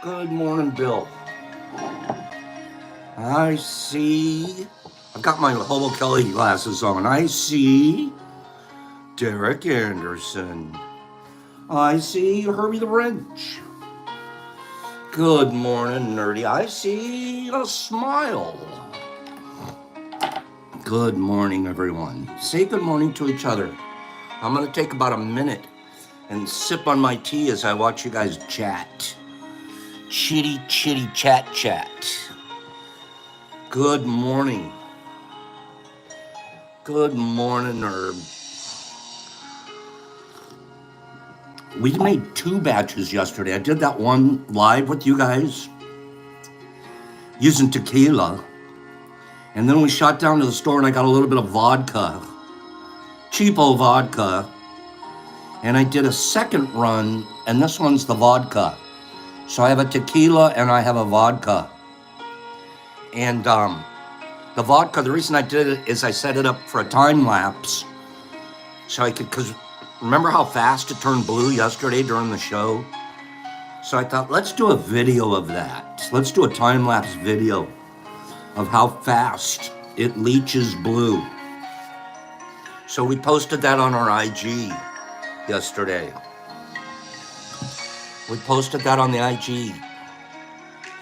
Good morning, Bill. I see. I've got my Hobo Kelly glasses on. I see Derek Anderson. I see Herbie the Wrench. Good morning, Nerdy. I see a smile. Good morning, everyone. Say good morning to each other. I'm going to take about a minute and sip on my tea as I watch you guys chat. Chitty, chitty, chat, chat. Good morning. Good morning, Herb. We made 2 batches yesterday. I did that one live with you guys using tequila. And then we shot down to the store and I got a little bit of vodka. Cheapo vodka. And I did a second run, and this one's the vodka. So I have a tequila and I have a vodka. And the vodka, the reason I did it is I set it up for a time lapse. So I could, because remember how fast it turned blue yesterday during the show? So I thought, let's do a video of that. Let's do a time lapse video of how fast it leaches blue. So we posted that on our IG yesterday. We posted that on the IG.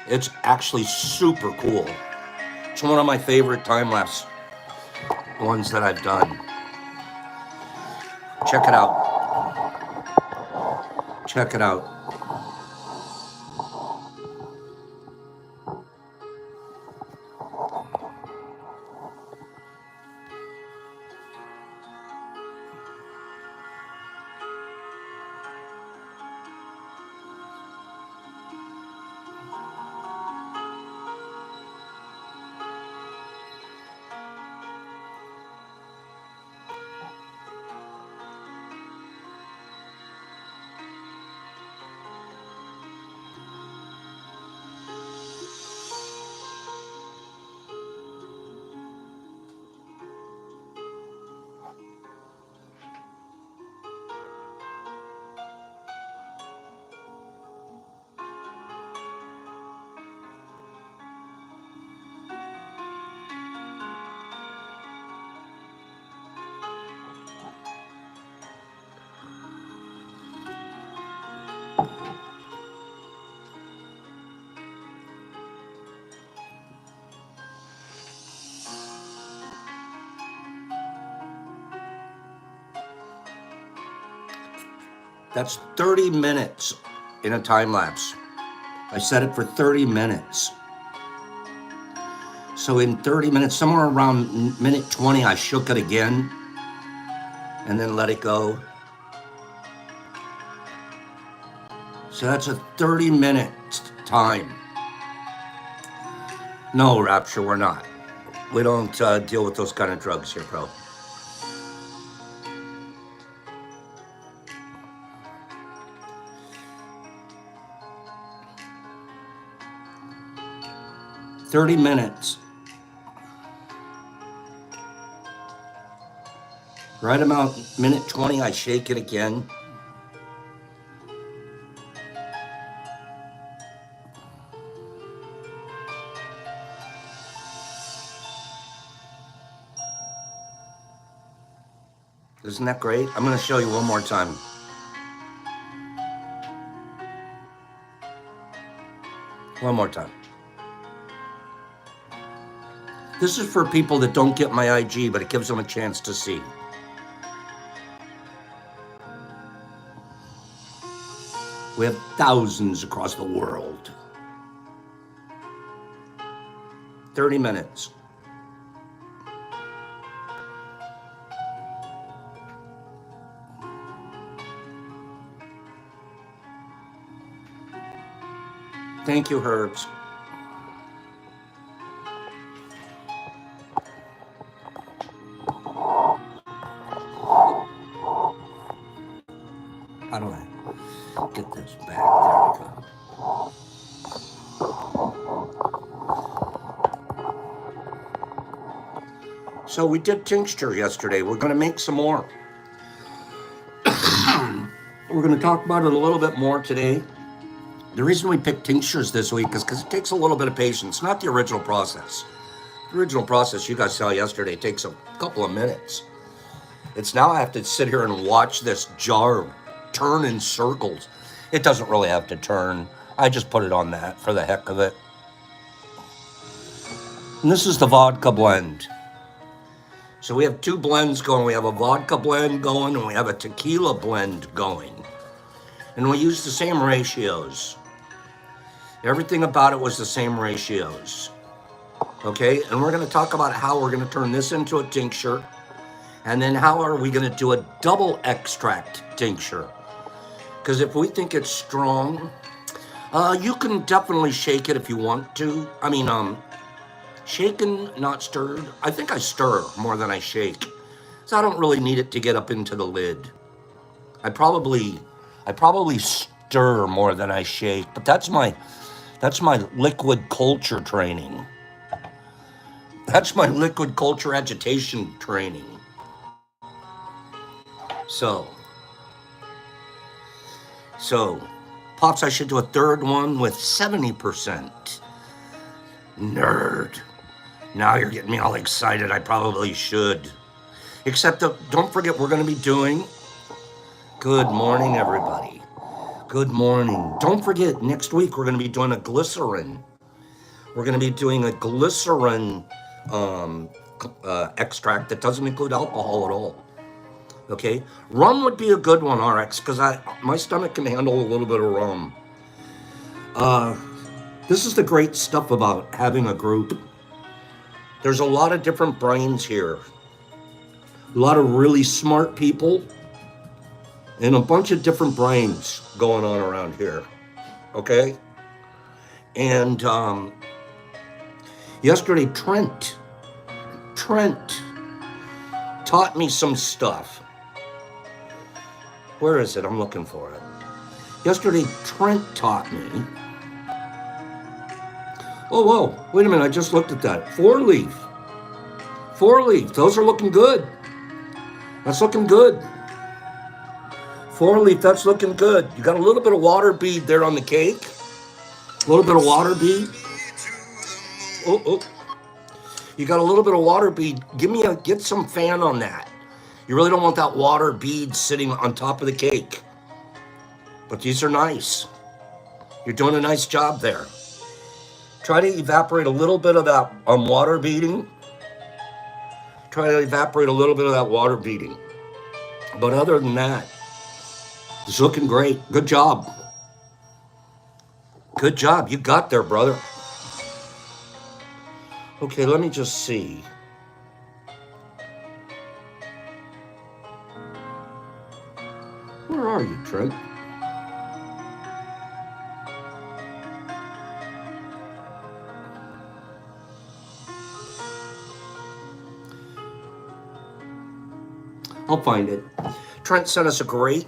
It's actually super cool. It's one of my favorite time-lapse ones that I've done. Check it out. Check it out. That's 30 minutes in a time lapse. I set it for 30 minutes. So in 30 minutes, somewhere around minute 20, I shook it again and then let it go. So that's a 30-minute time. No, Rapture, we're not. We don't deal with those kind of drugs here, bro. "30 minutes. Right about minute 20, I shake it again. Isn't that great? I'm going to show you one more time. One more time. This is for people that don't get my IG, but it gives them a chance to see. We have thousands across the world. 30 minutes. Thank you, Herbs. How do I get this back? There we go. So we did tincture yesterday. We're going to make some more. We're going to talk about it a little bit more today. The reason we picked tinctures this week is because it takes a little bit of patience, not the original process. The original process you guys saw yesterday takes a couple of minutes. It's now I have to sit here and watch this jar turn in circles. It doesn't really have to turn. I just put it on that for the heck of it. And this is the vodka blend. So we have two blends going. We have a vodka blend going and we have a tequila blend going. And we use the same ratios. Everything about it was the same ratios. Okay, and we're going to talk about how we're going to turn this into a tincture. And then how are we going to do a double extract tincture? Because if we think it's strong, you can definitely shake it if you want to. I mean, shaken, not stirred. I think I stir more than I shake. So I don't really need it to get up into the lid. I probably stir more than I shake, but that's my liquid culture training. That's my liquid culture agitation training. So, Pops, I should do a third one with 70%. Nerd. Now you're getting me all excited. I probably should. Except don't forget we're going to be doing... Good morning, everybody. Good morning. Don't forget, next week we're going to be doing a glycerin. We're going to be doing a glycerin extract that doesn't include alcohol at all. Okay? Rum would be a good one, RX, because my stomach can handle a little bit of rum. This is the great stuff about having a group. There's a lot of different brains here. A lot of really smart people. And a bunch of different brains going on around here. Okay? And yesterday, Trent taught me some stuff. Where is it? I'm looking for it. Yesterday, Trent taught me. Oh, whoa. Wait a minute. I just looked at that. 4-leaf. 4-leaf. Those are looking good. That's looking good. 4-leaf. That's looking good. You got a little bit of water bead there on the cake. A little bit of water bead. Oh. You got a little bit of water bead. Get some fan on that. You really don't want that water bead sitting on top of the cake. But these are nice. You're doing a nice job there. Try to evaporate a little bit of that water beading. Try to evaporate a little bit of that water beading. But other than that, it's looking great. Good job. Good job. You got there, brother. Okay, let me just see. Where are you, Trent? I'll find it. Trent sent us a great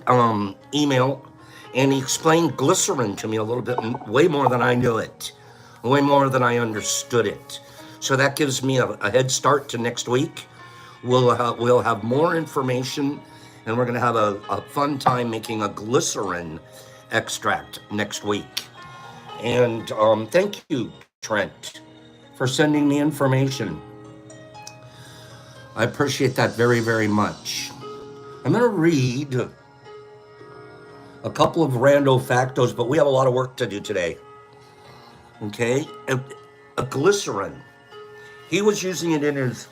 email, and he explained glycerin to me a little bit, way more than I knew it, way more than I understood it. So that gives me a head start to next week. We'll have more information, and we're going to have a fun time making a glycerin extract next week. And thank you, Trent, for sending me information. I appreciate that very, very much. I'm going to read a couple of rando factos, but we have a lot of work to do today. Okay? A glycerin. He was using it in his,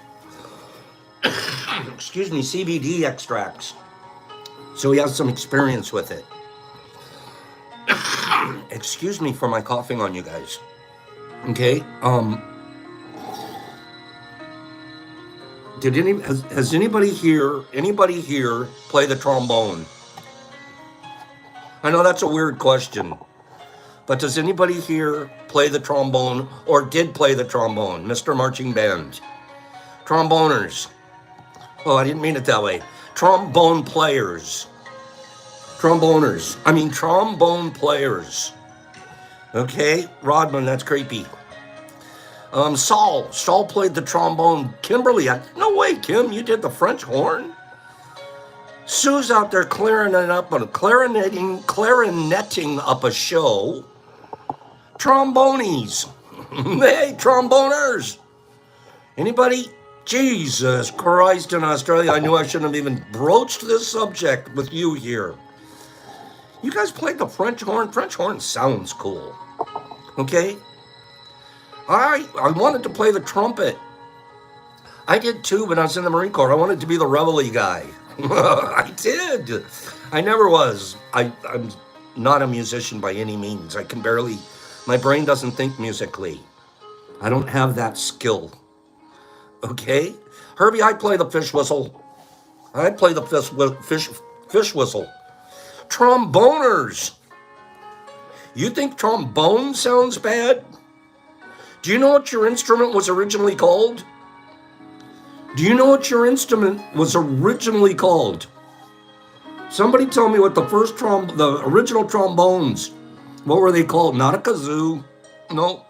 CBD extracts. So he has some experience with it. Excuse me for my coughing on you guys. Okay? Has anybody here play the trombone? I know that's a weird question, but does anybody here play the trombone or did play the trombone? Mr. Marching Band. Tromboners. Oh, I didn't mean it that way. Trombone players. Tromboners. I mean trombone players. Okay, Rodman, that's creepy. Saul played the trombone. Kimberly, no way, Kim, you did the French horn? Sue's out there clarinetting up a show. Trombonies. Hey, tromboners. Anybody? Jesus Christ, in Australia, I knew I shouldn't have even broached this subject with you here. You guys played the French horn? French horn sounds cool. Okay? I wanted to play the trumpet. I did too when I was in the Marine Corps. I wanted to be the reveille guy. I did. I never was. I'm not a musician by any means. I can barely, my brain doesn't think musically. I don't have that skill. Okay? Herbie, I play the fish whistle. I play the fish whistle. Tromboners. You think trombone sounds bad? Do you know what your instrument was originally called? Do you know what your instrument was originally called? Somebody tell me what the original trombones, what were they called? Not a kazoo. No.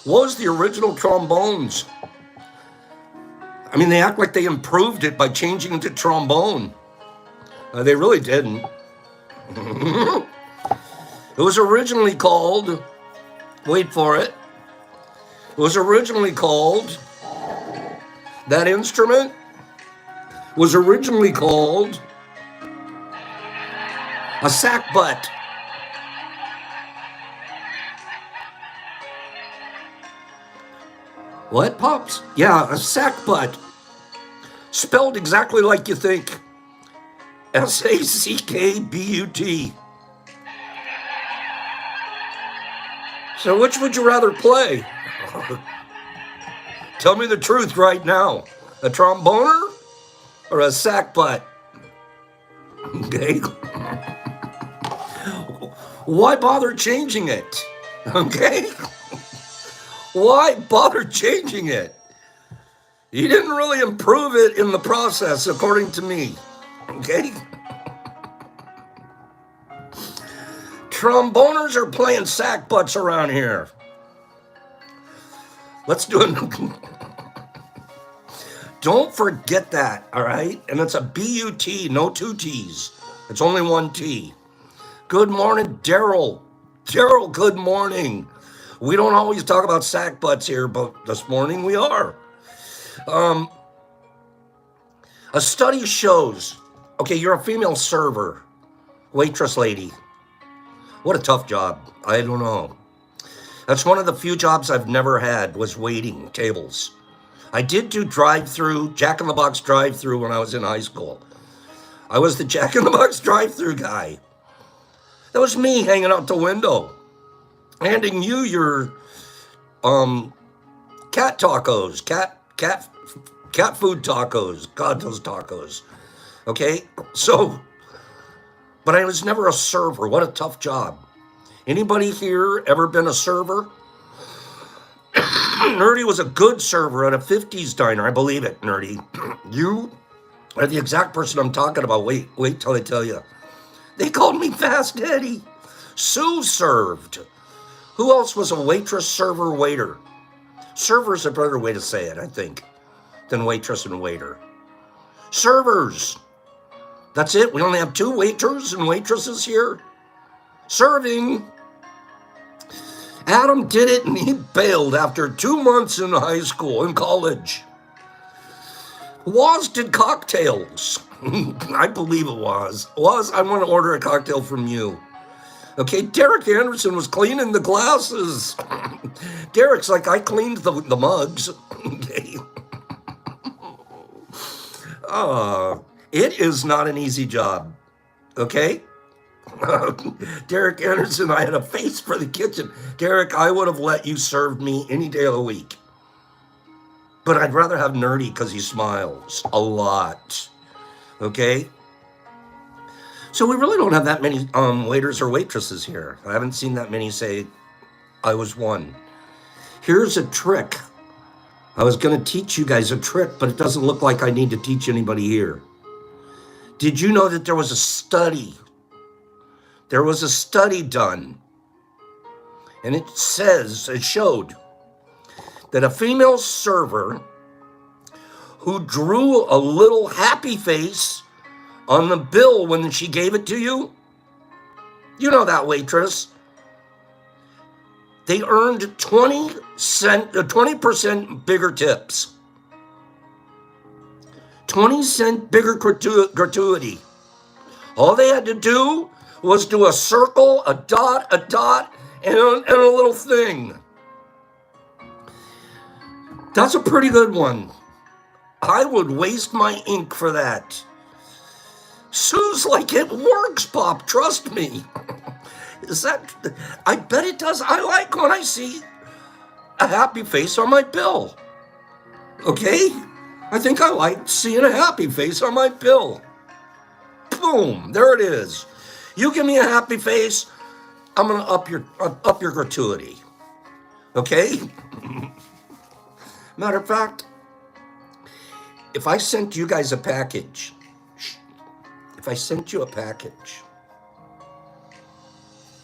What was the original trombones? I mean, they act like they improved it by changing it to trombone. They really didn't. It was originally called, wait for it. It was originally called, that instrument was originally called a sack butt. What, Pops? Yeah, a sack butt. Spelled exactly like you think. S-A-C-K-B-U-T. So which would you rather play? Tell me the truth right now. A tromboner or a sack butt? Okay. Why bother changing it? Okay. Why bother changing it? You didn't really improve it in the process, according to me. Okay? Tromboners are playing sack butts around here. Let's do it. Don't forget that, all right? And it's a B-U-T, no two T's. It's only one T. Good morning, Daryl. Daryl, good morning. We don't always talk about sack butts here, but this morning we are. A study shows, okay, you're a female server, waitress lady. What a tough job. I don't know. That's one of the few jobs I've never had, was waiting tables. I did do drive-through, Jack-in-the-Box drive-through when I was in high school. I was the Jack-in-the-Box drive-through guy. That was me hanging out the window, handing you your cat tacos, cat food tacos. God, those tacos. Okay, so, but I was never a server. What a tough job. Anybody here ever been a server? Nerdy was a good server at a 50s diner. I believe it, Nerdy. You are the exact person I'm talking about. Wait till I tell you. They called me Fast Eddie. Sue served. Who else was a waitress, server, waiter? Server's a better way to say it, I think, than waitress and waiter. Servers. That's it. We only have 2 waiters and waitresses here. Serving. Adam did it and he bailed after 2 months in high school and college. Woz did cocktails. I believe it was. Woz, I want to order a cocktail from you. Okay, Derek Anderson was cleaning the glasses. Derek's like, I cleaned the mugs. Okay. It is not an easy job. Okay? Derek Anderson, I had a face for the kitchen. Derek, I would have let you serve me any day of the week. But I'd rather have Nerdy because he smiles a lot. Okay? So we really don't have that many waiters or waitresses here. I haven't seen that many say, I was one. Here's a trick. I was going to teach you guys a trick, but it doesn't look like I need to teach anybody here. Did you know that there was a study? There was a study done, and it showed that a female server who drew a little happy face on the bill when she gave it to you, you know that waitress, they earned 20% bigger tips. 20-cent bigger gratuity. All they had to do was do a circle, a dot, and a little thing. That's a pretty good one. I would waste my ink for that. Sue's like, it works, Pop, trust me. Is that, I bet it does. I like when I see a happy face on my bill. Okay? I think I like seeing a happy face on my bill. Boom, there it is. You give me a happy face, I'm gonna up your gratuity. Okay? Matter of fact, if I sent you guys a package,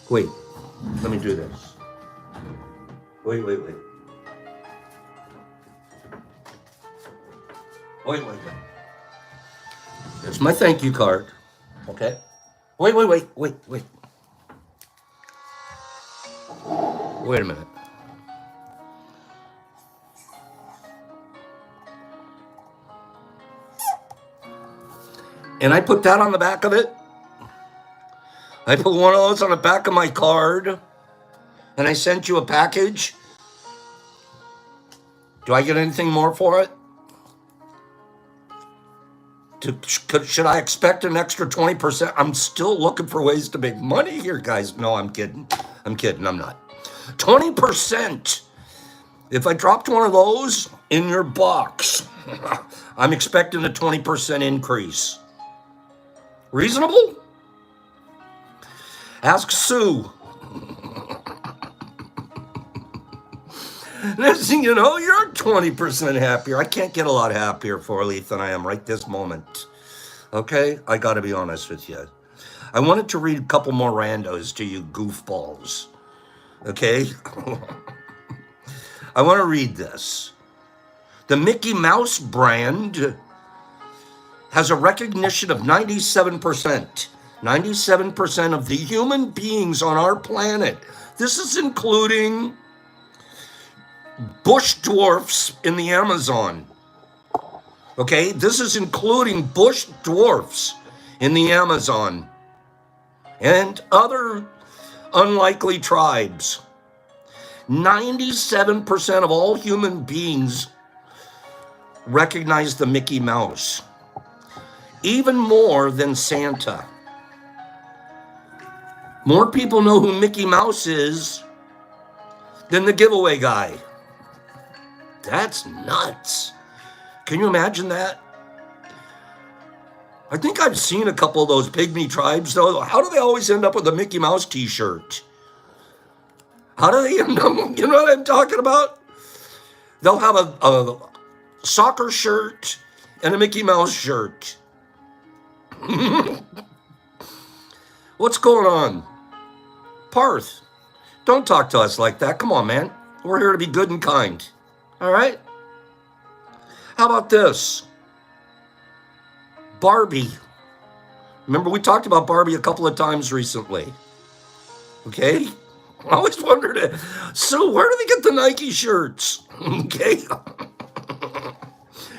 wait, let me do this. Wait. There's my thank you card. Okay. Wait. Wait a minute. And I put that on the back of it. I put one of those on the back of my card. And I sent you a package. Do I get anything more for it? Should I expect an extra 20%? I'm still looking for ways to make money here, guys. No, I'm kidding. I'm not. 20%. If I dropped one of those in your box, I'm expecting a 20% increase. Reasonable? Ask Sue. Listen, you're 20% happier. I can't get a lot happier for Leith than I am right this moment. Okay? I got to be honest with you. I wanted to read a couple more randos to you goofballs. Okay? I want to read this. The Mickey Mouse brand has a recognition of 97%. 97% of the human beings on our planet. This is including bush dwarfs in the Amazon. Okay, this is including bush dwarfs in the Amazon and other unlikely tribes. 97% of all human beings recognize the Mickey Mouse, even more than Santa. More people know who Mickey Mouse is than the giveaway guy. That's nuts. Can you imagine that? I think I've seen a couple of those pygmy tribes, though. How do they always end up with a Mickey Mouse t-shirt? How do they end up, you know what I'm talking about? They'll have a soccer shirt and a Mickey Mouse shirt. What's going on? Parth, don't talk to us like that. Come on, man. We're here to be good and kind. All right? How about this? Barbie. Remember, we talked about Barbie a couple of times recently. Okay? I always wondered, so where do they get the Nike shirts? Okay?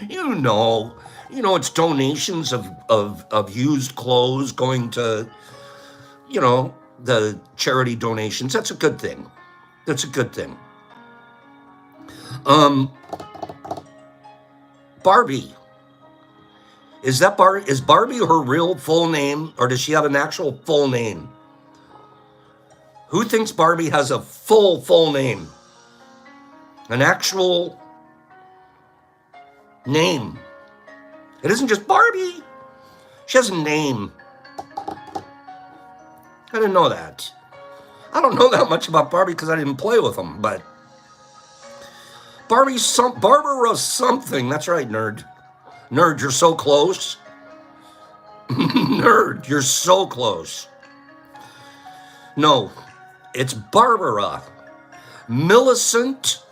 You know, it's donations of used clothes going to, the charity donations. That's a good thing. Barbie. Is Barbie her real full name, or does she have an actual full name? Who thinks Barbie has a full name? An actual name. It isn't just Barbie. She has a name. I didn't know that. I don't know that much about Barbie because I didn't play with them, but Barbara something. That's right, nerd. Nerd, you're so close. Nerd, you're so close. No, it's Barbara Millicent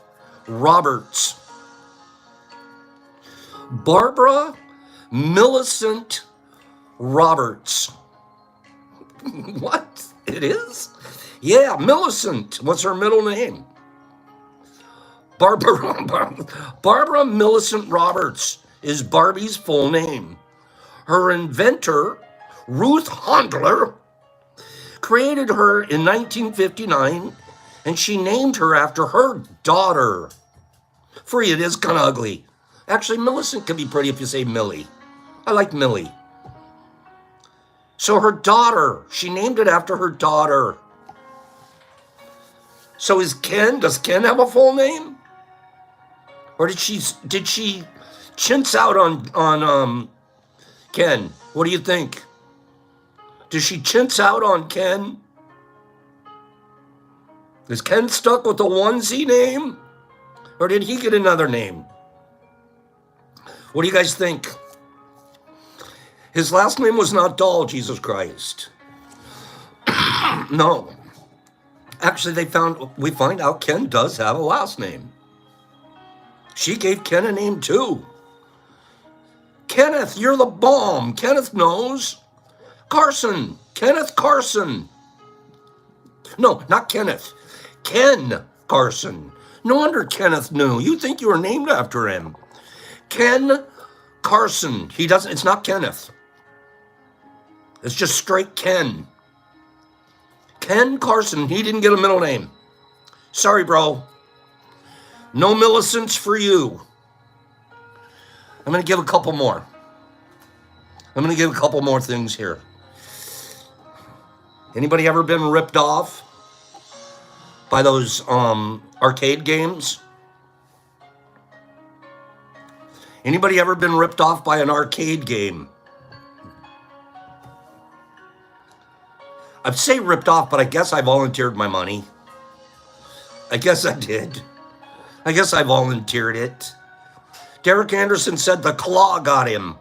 Roberts. Barbara Millicent Roberts. What? It is? Yeah, Millicent. What's her middle name? Barbara Millicent Roberts is Barbie's full name. Her inventor, Ruth Handler, created her in 1959, and she named her after her daughter. Free, it is kind of ugly. Actually, Millicent can be pretty if you say Millie. I like Millie. So her daughter, she named it after her daughter. So does Ken have a full name? Or did she chintz out on Ken? What do you think? Does she chintz out on Ken? Is Ken stuck with the onesie name? Or did he get another name? What do you guys think? His last name was not Doll, Jesus Christ. No. Actually, we find out Ken does have a last name. She gave Ken a name too. Kenneth, you're the bomb. Kenneth knows. Carson. Kenneth Carson. No, not Kenneth. Ken Carson. No wonder Kenneth knew. You think you were named after him. Ken Carson. It's not Kenneth. It's just straight Ken. Ken Carson. He didn't get a middle name. Sorry, bro. No Millicents for you. I'm going to give a couple more. I'm going to give a couple more things here. Anybody ever been ripped off by those arcade games? Anybody ever been ripped off by an arcade game? I'd say ripped off, but I guess I volunteered my money. I guess I did. I guess I volunteered it. Derek Anderson said the claw got him.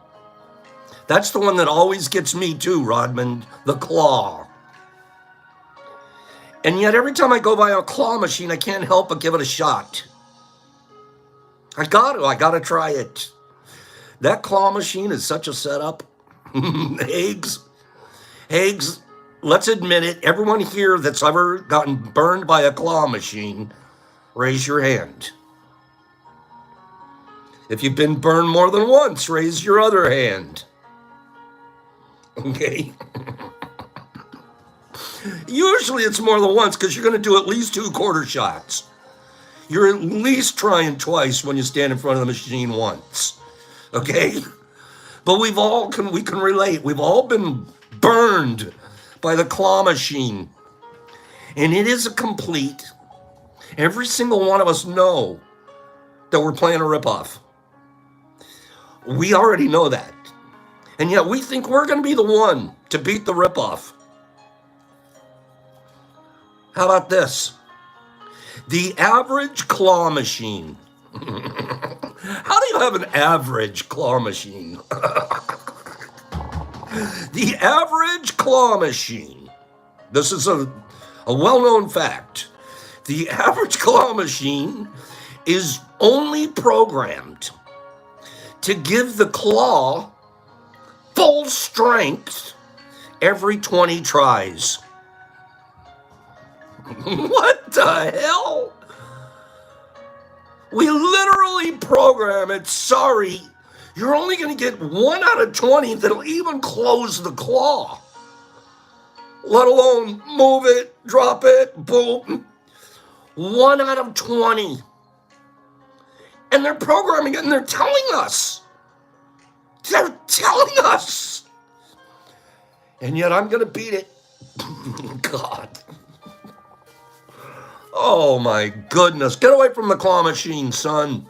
That's the one that always gets me too, Rodman. The claw. And yet every time I go by a claw machine, I can't help but give it a shot. I got to try it. That claw machine is such a setup. Eggs, let's admit it. Everyone here that's ever gotten burned by a claw machine, raise your hand. If you've been burned more than once, raise your other hand. Okay? Usually it's more than once because you're going to do at least 2 quarter shots. You're at least trying twice when you stand in front of the machine once. Okay? But we can relate. We've all been burned by the claw machine. And it is a complete. Every single one of us know that we're playing a ripoff. We already know that. And yet we think we're going to be the one to beat the ripoff. How about this? The average claw machine. How do you have an average claw machine? The average claw machine. This is a well-known fact. The average claw machine is only programmed to give the claw full strength every 20 tries. What the hell? We literally program it. Sorry, you're only going to get 1 out of 20 that'll even close the claw. Let alone move it, drop it, boom. 1 out of 20. And they're programming it and they're telling us. They're telling us. And yet I'm going to beat it. God. Oh my goodness. Get away from the claw machine, son.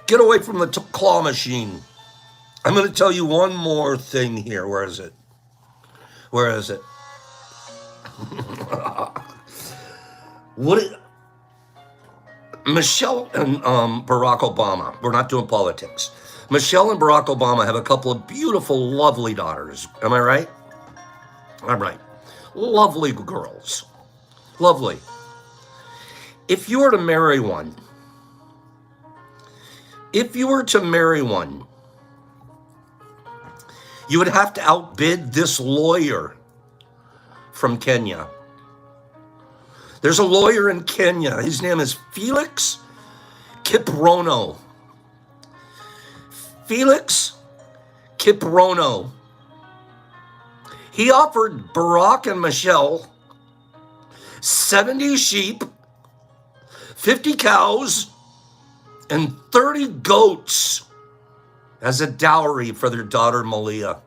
Get away from the claw machine. I'm going to tell you one more thing here. Where is it? Michelle and Barack Obama, we're not doing politics. Michelle and Barack Obama have a couple of beautiful, lovely daughters. Am I right? I'm right. Lovely girls. Lovely. If you were to marry one, you would have to outbid this lawyer from Kenya. There's a lawyer in Kenya. His name is Felix Kiprono. Felix Kiprono. He offered Barack and Michelle 70 sheep, 50 cows, and 30 goats as a dowry for their daughter Malia.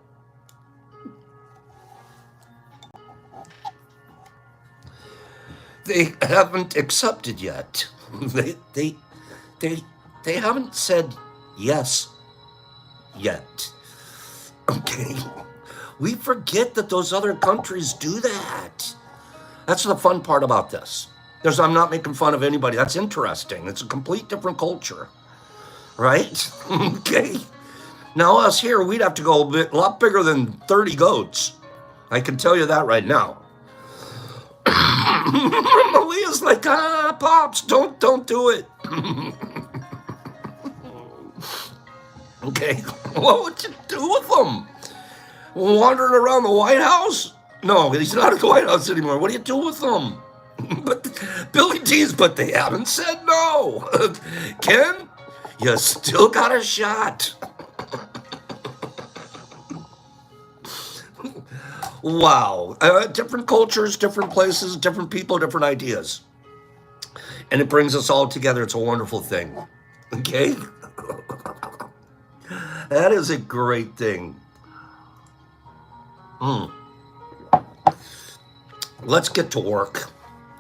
They haven't accepted yet. They haven't said yes yet. Okay. We forget that those other countries do that. That's the fun part about this. I'm not making fun of anybody. That's interesting. It's a complete different culture, right? Okay. Now us here, we'd have to go a lot bigger than 30 goats. I can tell you that right now. Malia's like, Pops, don't do it. Okay, what would you do with them? Wandering around the White House? No, he's not at the White House anymore. What do you do with them? But Billy D's, but they haven't said no. Ken, you still got a shot. Wow. Different cultures, different places, different people, different ideas. And it brings us all together. It's a wonderful thing. Okay? That is a great thing. Let's get to work.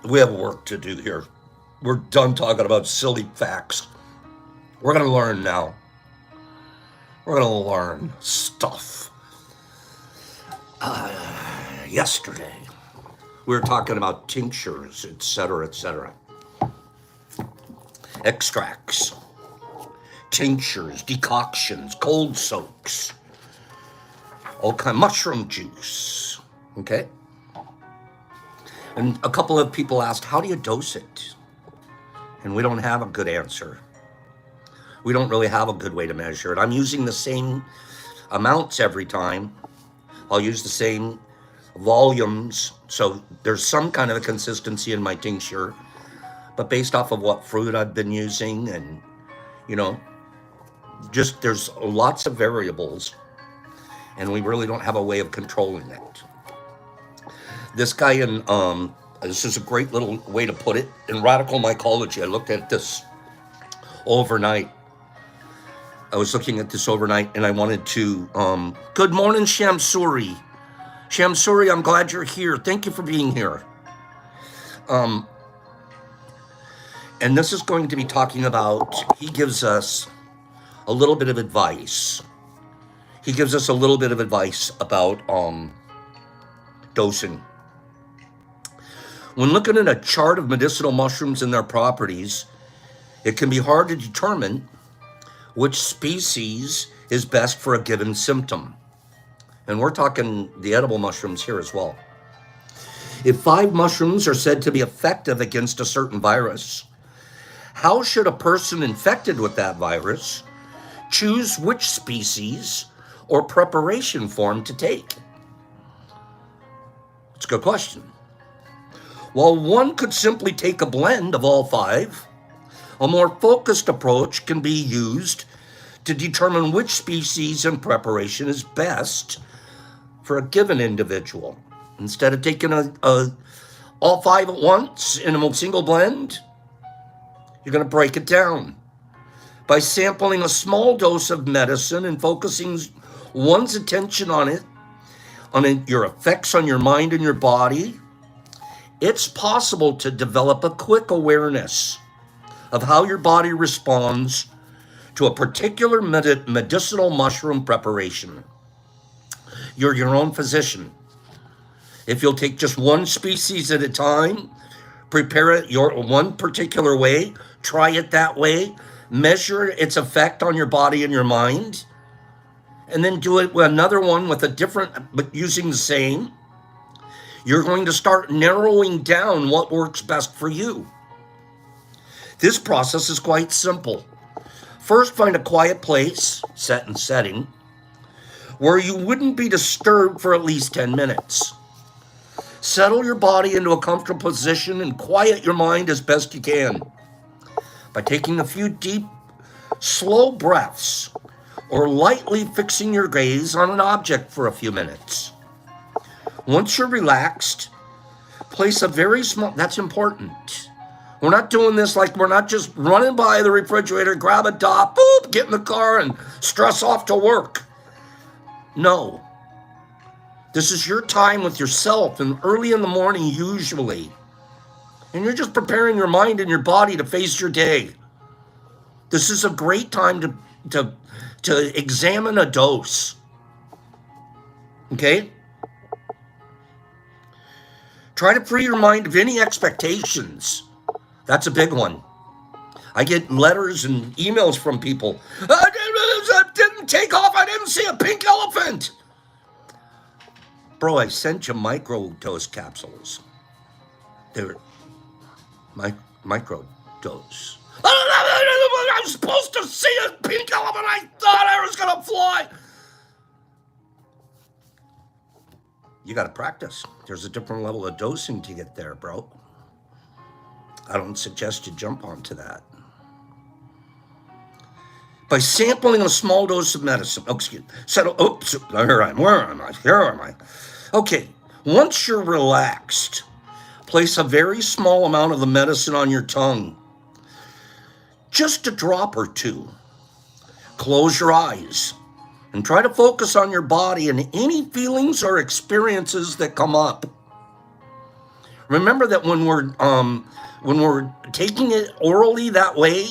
We have work to do here. We're done talking about silly facts. We're going to learn now. We're going to learn stuff. Yesterday, we were talking about tinctures, etc., etc. Extracts, tinctures, decoctions, cold soaks, all kind of mushroom juice, okay? And a couple of people asked, how do you dose it? And we don't have a good answer. We don't really have a good way to measure it. I'm using the same amounts every time. I'll use the same volumes, so there's some kind of a consistency in my tincture, but based off of what fruit I've been using, and just there's lots of variables, and we really don't have a way of controlling it. This guy in this is a great little way to put it, in radical mycology. I looked at this overnight. I was looking at this overnight, and I wanted to good morning, Shamsuri. Shamsuri, I'm glad you're here. Thank you for being here. And this is going to be talking about, he gives us a little bit of advice. He gives us a little bit of advice about dosing. When looking at a chart of medicinal mushrooms and their properties, it can be hard to determine which species is best for a given symptom. And we're talking the edible mushrooms here as well. If 5 mushrooms are said to be effective against a certain virus, how should a person infected with that virus choose which species or preparation form to take? It's a good question. While one could simply take a blend of all 5, a more focused approach can be used to determine which species and preparation is best for a given individual. Instead of taking all 5 at once in a single blend, you're going to break it down by sampling a small dose of medicine and focusing one's attention on your effects on your mind and your body. It's possible to develop a quick awareness of how your body responds to a particular medicinal mushroom preparation. You're your own physician. If you'll take just one species at a time, prepare it your one particular way, try it that way, measure its effect on your body and your mind, and then do it with another one with a different, but using the same, you're going to start narrowing down what works best for you. This process is quite simple. First, find a quiet place, setting, where you wouldn't be disturbed for at least 10 minutes. Settle your body into a comfortable position and quiet your mind as best you can by taking a few deep, slow breaths or lightly fixing your gaze on an object for a few minutes. Once you're relaxed, place a very small, that's important. We're not doing this like we're not just running by the refrigerator, grab a dot, boop, get in the car and stress off to work. No. This is your time with yourself and early in the morning usually. And you're just preparing your mind and your body to face your day. This is a great time to examine a dose. Okay? Try to free your mind of any expectations. That's a big one. I get letters and emails from people. I didn't take off. I didn't see a pink elephant. Bro, I sent you MicroDose capsules. They're MicroDose. I was supposed to see a pink elephant. I thought I was going to fly. You got to practice. There's a different level of dosing to get there, bro. I don't suggest you jump onto that. By sampling a small dose of medicine. Oh, excuse me. Oops, where am I? Okay, once you're relaxed, place a very small amount of the medicine on your tongue. Just a drop or two. Close your eyes and try to focus on your body and any feelings or experiences that come up. Remember that when we're taking it orally that way,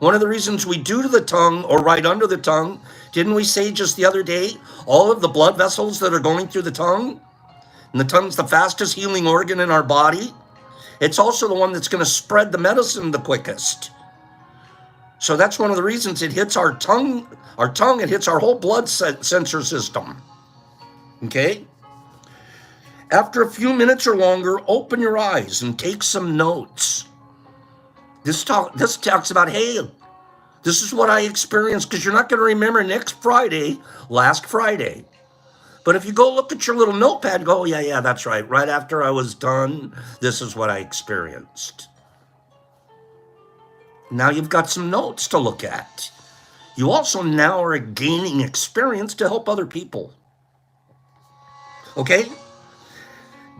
one of the reasons we do to the tongue or right under the tongue, didn't we say just the other day, all of the blood vessels that are going through the tongue, and the tongue's the fastest healing organ in our body, it's also the one that's going to spread the medicine the quickest. So that's one of the reasons it hits our tongue, it hits our whole blood sensor system. Okay? After a few minutes or longer, open your eyes and take some notes. This talks about, hey, this is what I experienced, because you're not going to remember last Friday. But if you go look at your little notepad, go, yeah, that's right. Right after I was done, this is what I experienced. Now you've got some notes to look at. You also now are gaining experience to help other people. Okay?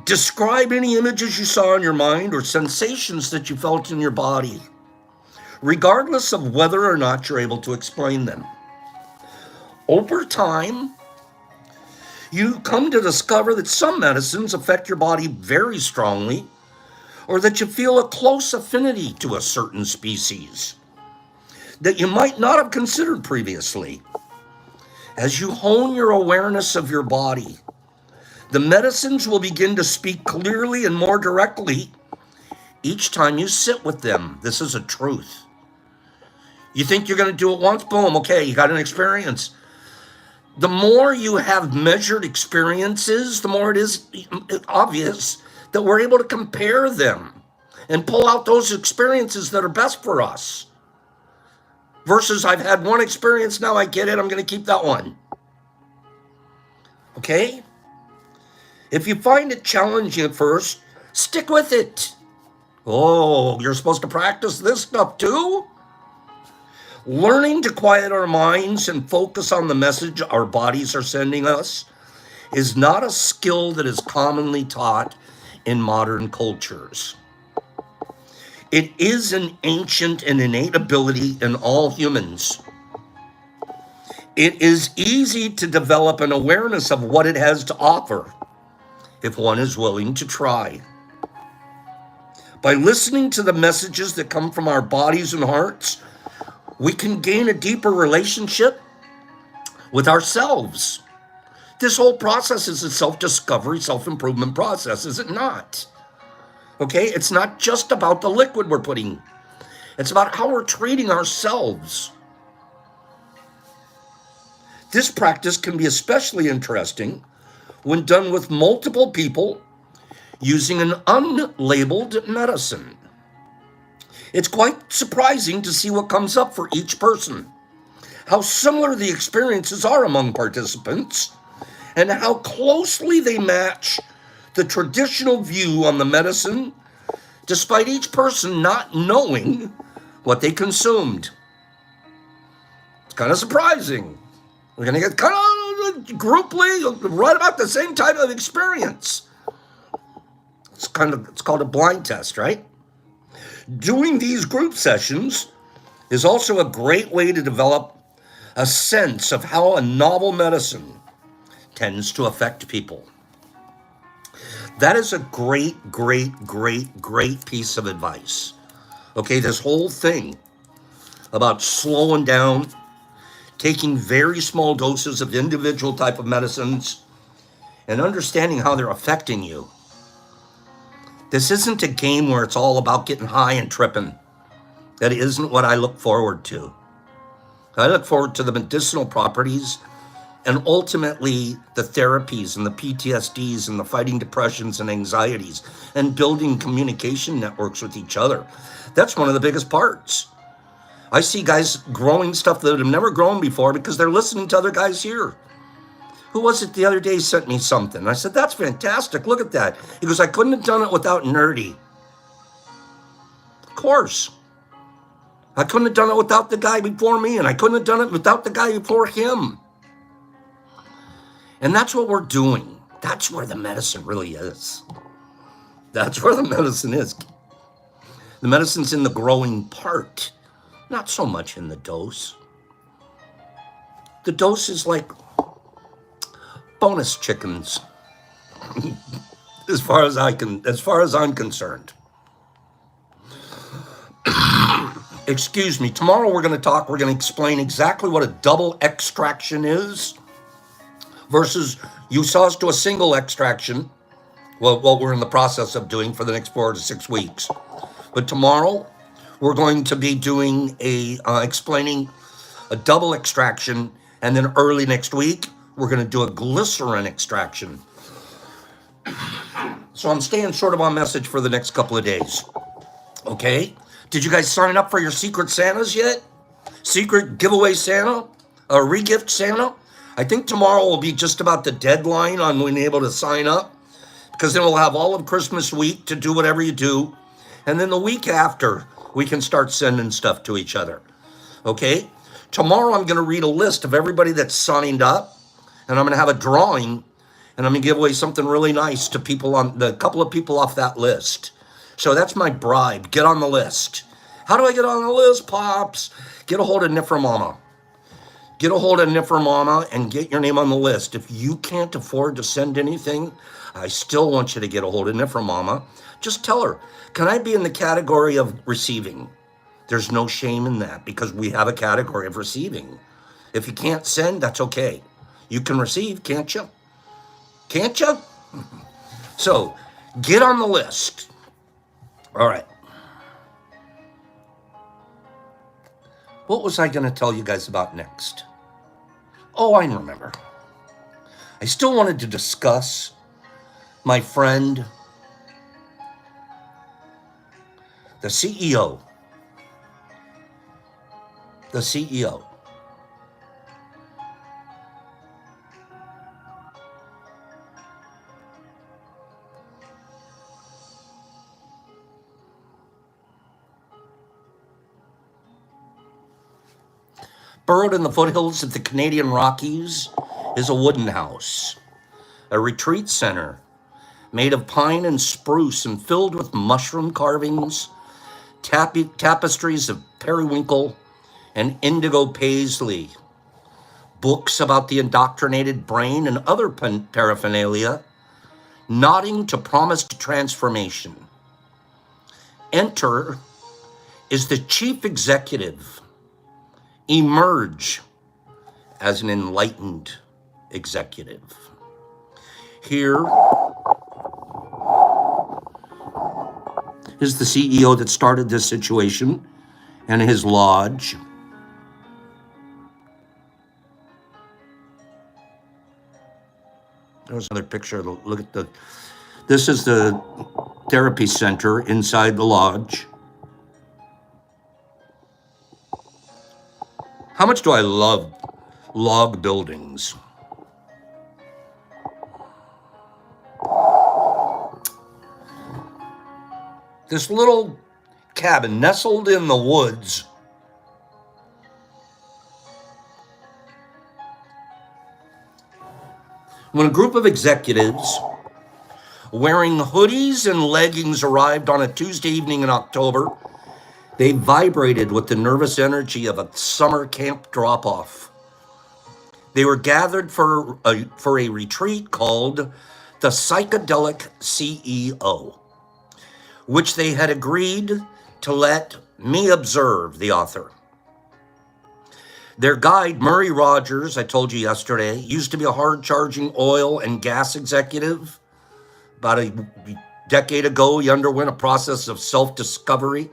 Describe any images you saw in your mind or sensations that you felt in your body, regardless of whether or not you're able to explain them. Over time, you come to discover that some medicines affect your body very strongly, or that you feel a close affinity to a certain species that you might not have considered previously. As you hone your awareness of your body, the medicines will begin to speak clearly and more directly each time you sit with them. This is a truth. You think you're going to do it once, boom, okay, you got an experience. The more you have measured experiences, the more it is obvious that we're able to compare them and pull out those experiences that are best for us. Versus I've had one experience, now I get it, I'm going to keep that one. Okay? If you find it challenging at first, stick with it. Oh, you're supposed to practice this stuff too? Learning to quiet our minds and focus on the message our bodies are sending us is not a skill that is commonly taught in modern cultures. It is an ancient and innate ability in all humans. It is easy to develop an awareness of what it has to offer if one is willing to try. By listening to the messages that come from our bodies and hearts, we can gain a deeper relationship with ourselves. This whole process is a self-discovery, self-improvement process, is it not? Okay, it's not just about the liquid we're putting. It's about how we're treating ourselves. This practice can be especially interesting when done with multiple people using an unlabeled medicine. It's quite surprising to see what comes up for each person, how similar the experiences are among participants, and how closely they match the traditional view on the medicine, despite each person not knowing what they consumed. It's kind of surprising. We're going to get kind of grouply, right about the same type of experience. It's called a blind test, right? Doing these group sessions is also a great way to develop a sense of how a novel medicine tends to affect people. That is a great piece of advice. Okay, this whole thing about slowing down, taking very small doses of individual type of medicines, and understanding how they're affecting you. This isn't a game where it's all about getting high and tripping. That isn't what I look forward to. I look forward to the medicinal properties and ultimately the therapies and the PTSDs and the fighting depressions and anxieties and building communication networks with each other. That's one of the biggest parts. I see guys growing stuff that have never grown before because they're listening to other guys here. Who was it the other day sent me something? I said, that's fantastic. Look at that. He goes, I couldn't have done it without Nerdy. Of course. I couldn't have done it without the guy before me, and I couldn't have done it without the guy before him. And that's what we're doing. That's where the medicine really is. That's where the medicine is. The medicine's in the growing part, not so much in the dose. The dose is like bonus chickens, as far as I'm concerned. Excuse me. Tomorrow we're going to explain exactly what a double extraction is versus you saw us do a single extraction. Well, what we're in the process of doing for the next 4 to 6 weeks. But tomorrow we're going to be doing explaining a double extraction, and then early next week we're going to do a glycerin extraction. So I'm staying sort of on message for the next couple of days. Okay? Did you guys sign up for your Secret Santas yet? Secret giveaway Santa? A re-gift Santa? I think tomorrow will be just about the deadline on being able to sign up, because then we'll have all of Christmas week to do whatever you do. And then the week after, we can start sending stuff to each other. Okay? Tomorrow I'm going to read a list of everybody that's signed up, and I'm going to have a drawing, and I'm going to give away something really nice to people on the couple of people off that list. So that's my bribe. Get on the list. How do I get on the list, Pops? Get a hold of Niffer Mama. Get a hold of Niffer Mama and get your name on the list. If you can't afford to send anything, I still want you to get a hold of Niffer Mama. Just tell her, can I be in the category of receiving? There's no shame in that because we have a category of receiving. If you can't send, that's okay. You can receive, can't you? Can't you? So get on the list. All right. What was I going to tell you guys about next? Oh, I remember. I still wanted to discuss my friend, the CEO. The CEO. Burrowed in the foothills of the Canadian Rockies is a wooden house, a retreat center made of pine and spruce and filled with mushroom carvings, tapestries of periwinkle and indigo paisley, books about the indoctrinated brain and other paraphernalia, nodding to promised transformation. Enter is the chief executive. Emerge as an enlightened executive. Here is the CEO that started this situation and his lodge. There's another picture. Look at this is the therapy center inside the lodge. How much do I love log buildings? This little cabin nestled in the woods when a group of executives wearing hoodies and leggings arrived on a Tuesday evening in October. They vibrated with the nervous energy of a summer camp drop-off. They were gathered for a retreat called the Psychedelic CEO, which they had agreed to let me observe, the author. Their guide, Murray Rogers, I told you yesterday, used to be a hard-charging oil and gas executive. About a decade ago, he underwent a process of self-discovery.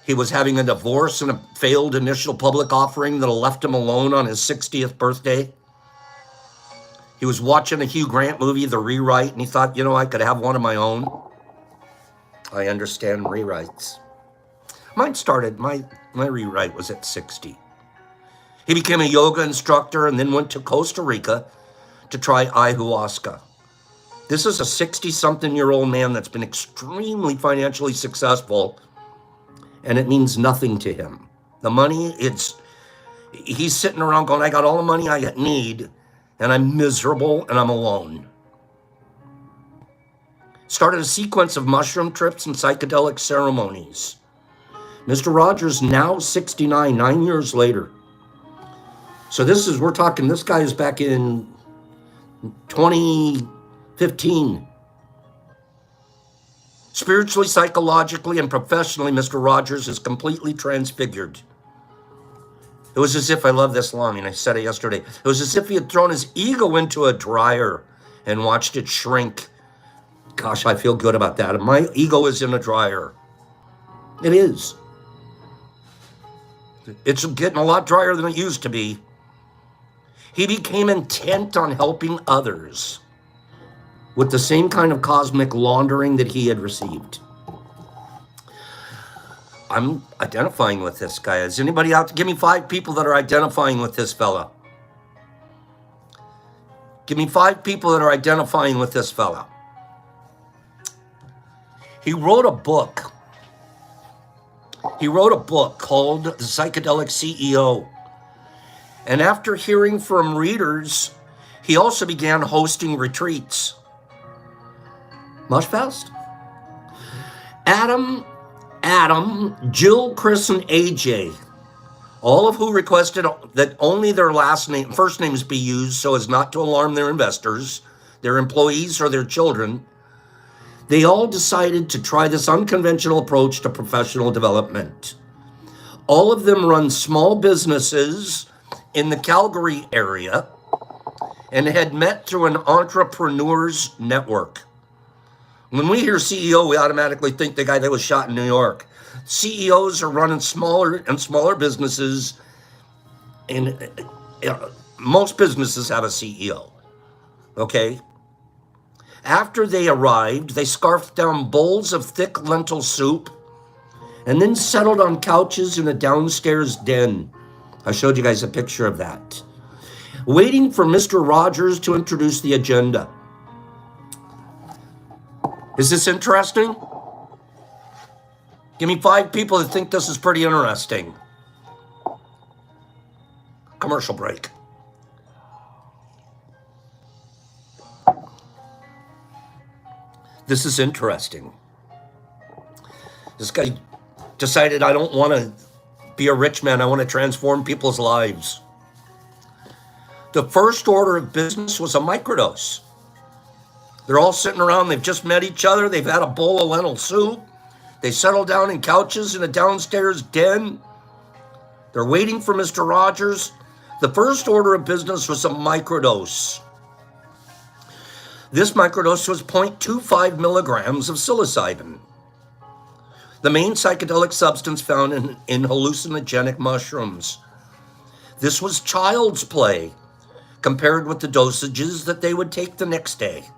He was having a divorce and a failed initial public offering that left him alone on his 60th birthday. He was watching a Hugh Grant movie, The Rewrite, and he thought, I could have one of my own. I understand rewrites. Mine started, my rewrite was at 60. He became a yoga instructor and then went to Costa Rica to try ayahuasca. This is a 60-something-year-old man that's been extremely financially successful, and it means nothing to him. The money, he's sitting around going, I got all the money I need, and I'm miserable, and I'm alone. Started a sequence of mushroom trips and psychedelic ceremonies. Mr. Rogers, now 69, 9 years later. So we're talking, this guy is back in 2015. Spiritually, psychologically, and professionally, Mr. Rogers is completely transfigured. It was as if, I love this line, I said it yesterday, it was as if he had thrown his ego into a dryer and watched it shrink. Gosh, I feel good about that. My ego is in a dryer. It is. It's getting a lot drier than it used to be. He became intent on helping others with the same kind of cosmic laundering that he had received. I'm identifying with this guy. Is anybody out? Give me 5 people that are identifying with this fella. Give me 5 people that are identifying with this fella. He wrote a book. He wrote a book called The Psychedelic CEO. And after hearing from readers, he also began hosting retreats. Mushfest? Adam, Jill, Chris, and AJ, all of who requested that only their first names be used so as not to alarm their investors, their employees, or their children, they all decided to try this unconventional approach to professional development. All of them run small businesses in the Calgary area and had met through an entrepreneurs network. When we hear CEO, we automatically think the guy that was shot in New York. CEOs are running smaller and smaller businesses, and most businesses have a CEO, okay? After they arrived, they scarfed down bowls of thick lentil soup and then settled on couches in a downstairs den. I showed you guys a picture of that. Waiting for Mr. Rogers to introduce the agenda. Is this interesting? Give me 5 people that think this is pretty interesting. Commercial break. This is interesting. This guy decided, I don't want to be a rich man. I want to transform people's lives. The first order of business was a microdose. They're all sitting around. They've just met each other. They've had a bowl of lentil soup. They settle down in couches in a downstairs den. They're waiting for Mr. Rogers. The first order of business was a microdose. This microdose was 0.25 milligrams of psilocybin, the main psychedelic substance found in hallucinogenic mushrooms. This was child's play compared with the dosages that they would take the next day.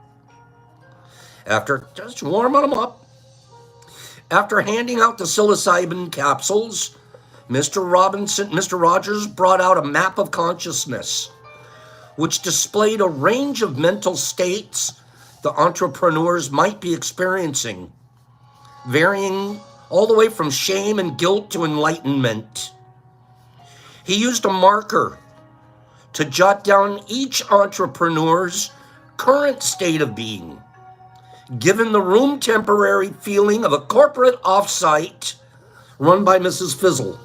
After just warming them up, after handing out the psilocybin capsules, Mr. Rogers brought out a map of consciousness, which displayed a range of mental states the entrepreneurs might be experiencing. varying all the way from shame and guilt to enlightenment. He used a marker to jot down each entrepreneur's current state of being, given the room temporary feeling of a corporate offsite run by Mrs. Fizzle.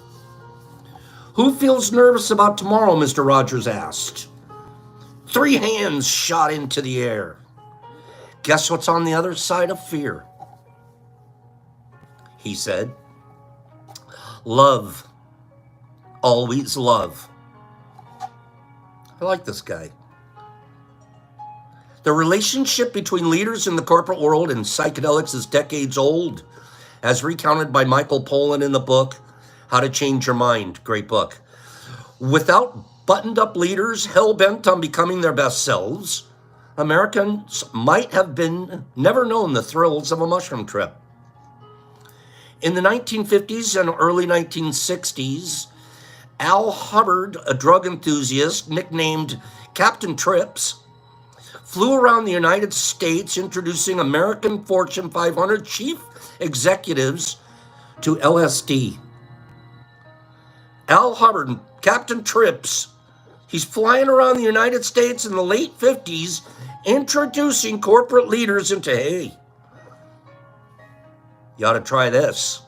Who feels nervous about tomorrow, Mr. Rogers asked. 3 hands shot into the air. Guess what's on the other side of fear? He said, love. Always love. I like this guy. The relationship between leaders in the corporate world and psychedelics is decades old, as recounted by Michael Pollan in the book, How to Change Your Mind. Great book. Without buttoned-up leaders hell-bent on becoming their best selves, Americans might have never known the thrills of a mushroom trip. In the 1950s and early 1960s, Al Hubbard, a drug enthusiast nicknamed Captain Trips, flew around the United States introducing American Fortune 500 chief executives to LSD. Al Hubbard, Captain Trips, he's flying around the United States in the late 50s introducing corporate leaders into, hey, you ought to try this.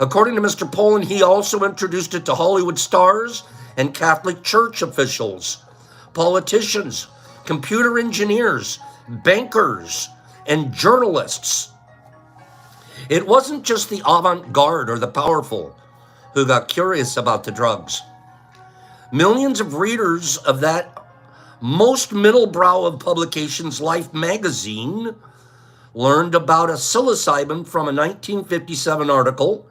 According to Mr. Pollan, he also introduced it to Hollywood stars and Catholic Church officials, politicians, computer engineers, bankers, and journalists. It wasn't just the avant-garde or the powerful who got curious about the drugs. Millions of readers of that most middle-brow of publications, Life magazine, learned about a psilocybin from a 1957 article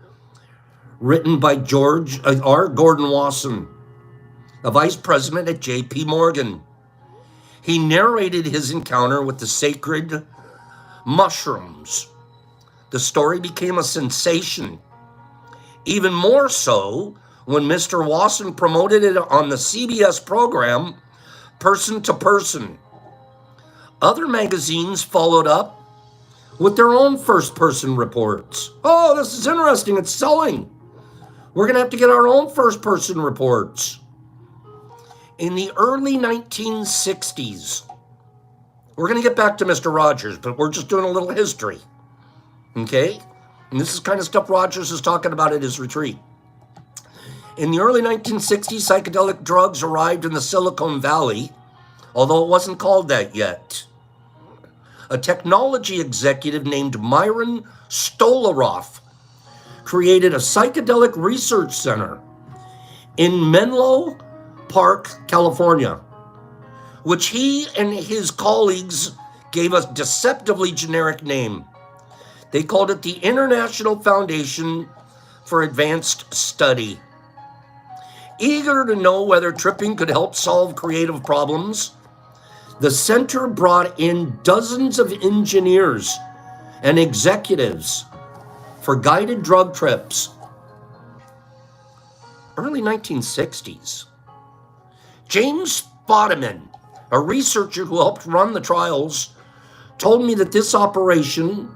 written by George R. Gordon Wasson, a vice president at J.P. Morgan. He narrated his encounter with the sacred mushrooms. The story became a sensation, even more so when Mr. Wasson promoted it on the CBS program, Person to Person. Other magazines followed up with their own first-person reports. Oh, this is interesting, it's selling. We're going to have to get our own first-person reports. In the early 1960s, we're going to get back to Mr. Rogers, but we're just doing a little history, okay? And this is kind of stuff Rogers is talking about at his retreat. In the early 1960s, psychedelic drugs arrived in the Silicon Valley, although it wasn't called that yet. A technology executive named Myron Stolaroff created a psychedelic research center in Menlo Park, California, which he and his colleagues gave a deceptively generic name. They called it the International Foundation for Advanced Study. Eager to know whether tripping could help solve creative problems, the center brought in dozens of engineers and executives for guided drug trips. Early 1960s. James Spodeman, a researcher who helped run the trials, told me that this operation,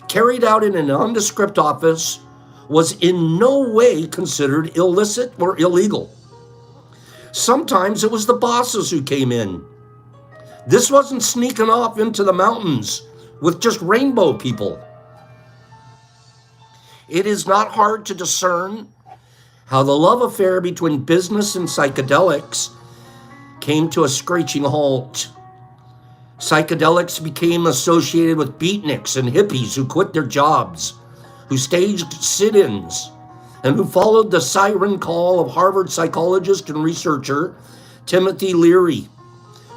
carried out in a nondescript office, was in no way considered illicit or illegal. Sometimes it was the bosses who came in. This wasn't sneaking off into the mountains with just rainbow people. It is not hard to discern how the love affair between business and psychedelics came to a screeching halt. Psychedelics became associated with beatniks and hippies who quit their jobs, who staged sit-ins, and who followed the siren call of Harvard psychologist and researcher Timothy Leary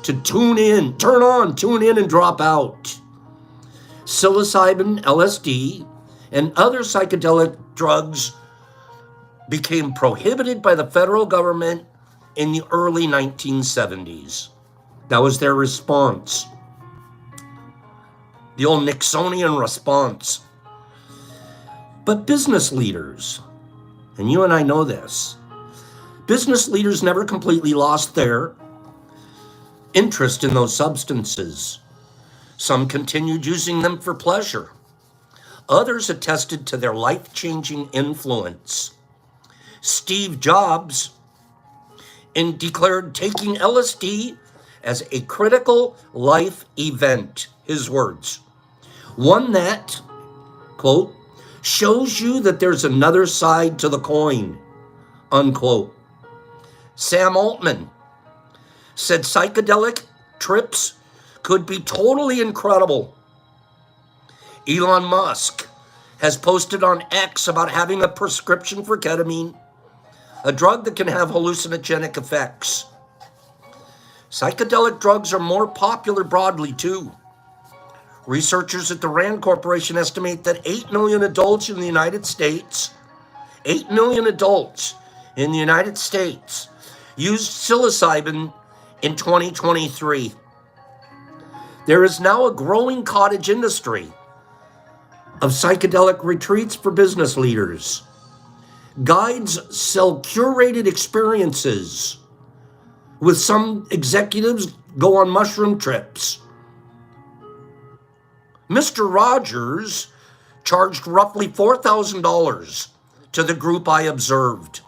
to tune in and drop out. Psilocybin, LSD, and other psychedelic drugs became prohibited by the federal government in the early 1970s. That was their response. The old Nixonian response. But business leaders, and you and I know this, business leaders never completely lost their interest in those substances. Some continued using them for pleasure. Others attested to their life-changing influence. Steve Jobs declared taking LSD as a critical life event, his words. One that, quote, shows you that there's another side to the coin, unquote. Sam Altman said psychedelic trips could be totally incredible. Elon Musk has posted on X about having a prescription for ketamine, a drug that can have hallucinogenic effects. Psychedelic drugs are more popular broadly, too. Researchers at the RAND Corporation estimate that 8 million adults in the United States, 8 million adults in the United States used psilocybin in 2023. There is now a growing cottage industry of psychedelic retreats for business leaders. Guides sell curated experiences, with some executives go on mushroom trips. Mr. Rogers charged roughly $4,000 to the group I observed.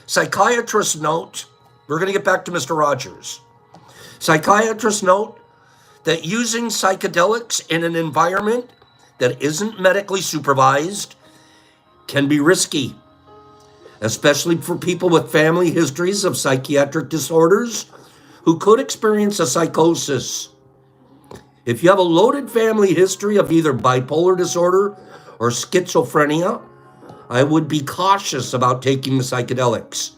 Psychiatrists note, we're going to get back to Mr. Rogers. Psychiatrists note that using psychedelics in an environment that isn't medically supervised can be risky, especially for people with family histories of psychiatric disorders who could experience a psychosis. If you have a loaded family history of either bipolar disorder or schizophrenia, I would be cautious about taking the psychedelics,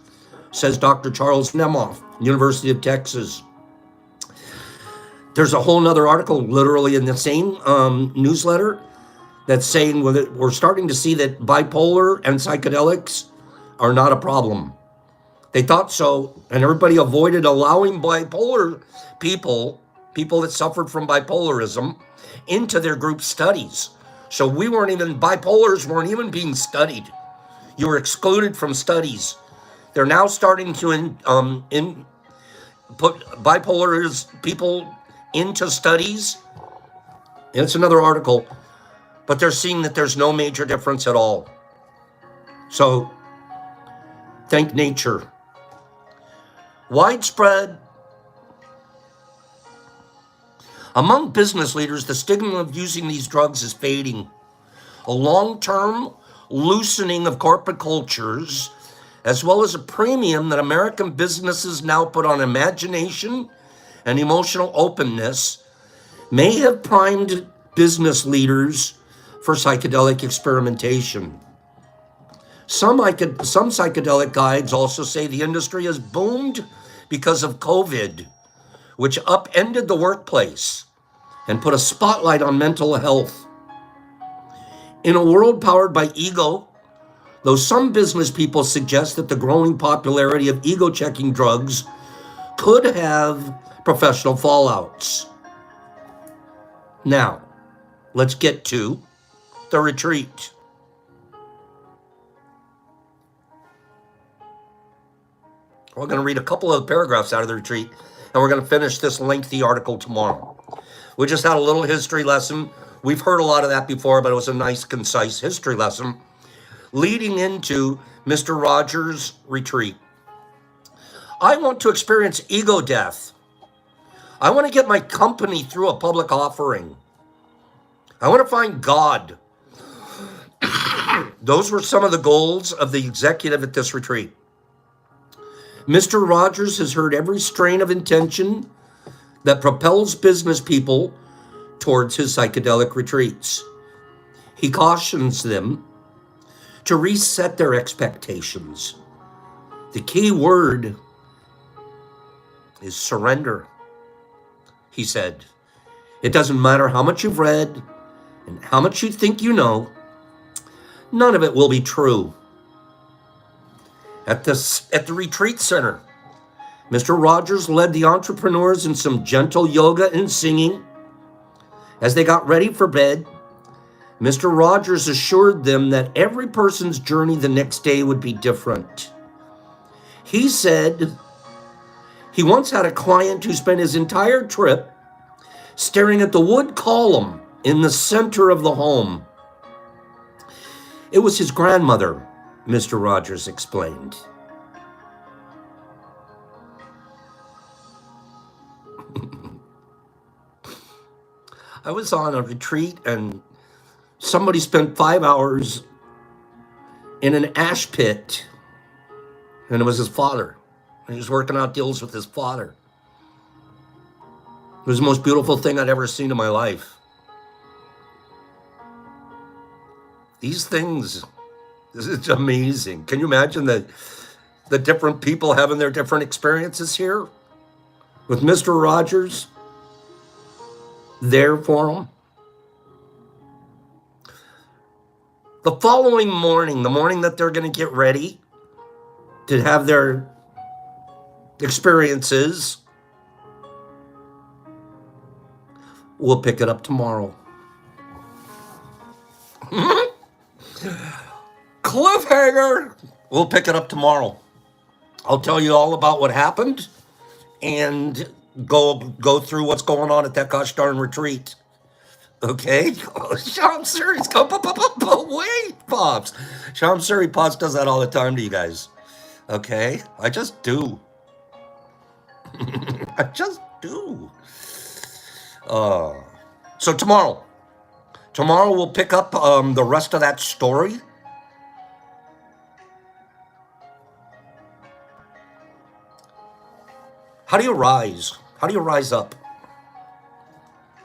says Dr. Charles Nemoff, University of Texas. There's a whole nother article literally in the same newsletter that's saying we're starting to see that bipolar and psychedelics are not a problem. They thought so, and everybody avoided allowing bipolar people that suffered from bipolarism into their group studies. So bipolars weren't even being studied. You were excluded from studies. They're now starting to put bipolar people into studies. And it's another article, but they're seeing that there's no major difference at all. So, thank nature. Widespread. Among business leaders, the stigma of using these drugs is fading. A long-term loosening of corporate cultures, as well as a premium that American businesses now put on imagination and emotional openness, may have primed business leaders for psychedelic experimentation. Some psychedelic guides also say the industry has boomed because of COVID, which upended the workplace and put a spotlight on mental health. In a world powered by ego, though some business people suggest that the growing popularity of ego-checking drugs could have professional fallouts. Now, let's get to the retreat. We're going to read a couple of paragraphs out of the retreat, and we're going to finish this lengthy article tomorrow. We just had a little history lesson. We've heard a lot of that before, but it was a nice, concise history lesson leading into Mr. Rogers' retreat. I want to experience ego death. I want to get my company through a public offering. I want to find God. Those were some of the goals of the executive at this retreat. Mr. Rogers has heard every strain of intention that propels business people towards his psychedelic retreats. He cautions them to reset their expectations. The key word is surrender. He said, it doesn't matter how much you've read and how much you think you know, none of it will be true. At the retreat center, Mr. Rogers led the entrepreneurs in some gentle yoga and singing. As they got ready for bed, Mr. Rogers assured them that every person's journey the next day would be different. He said he once had a client who spent his entire trip staring at the wood column in the center of the home. It was his grandmother, Mr. Rogers explained. I was on a retreat and somebody spent 5 hours in an ash pit, and it was his father. And he was working out deals with his father. It was the most beautiful thing I'd ever seen in my life. These things, this is amazing. Can you imagine the different people having their different experiences here? With Mr. Rogers there for them. The following morning, the morning that they're going to get ready to have their experiences, we'll pick it up tomorrow. Cliffhanger! We'll pick it up tomorrow. I'll tell you all about what happened and go through what's going on at that gosh darn retreat. Okay? Oh, Sean Suri's wait, Pops. Sean Suri Pops does that all the time to you guys. Okay? I just do. I just do. So tomorrow we'll pick up the rest of that story. How do you rise? How do you rise up?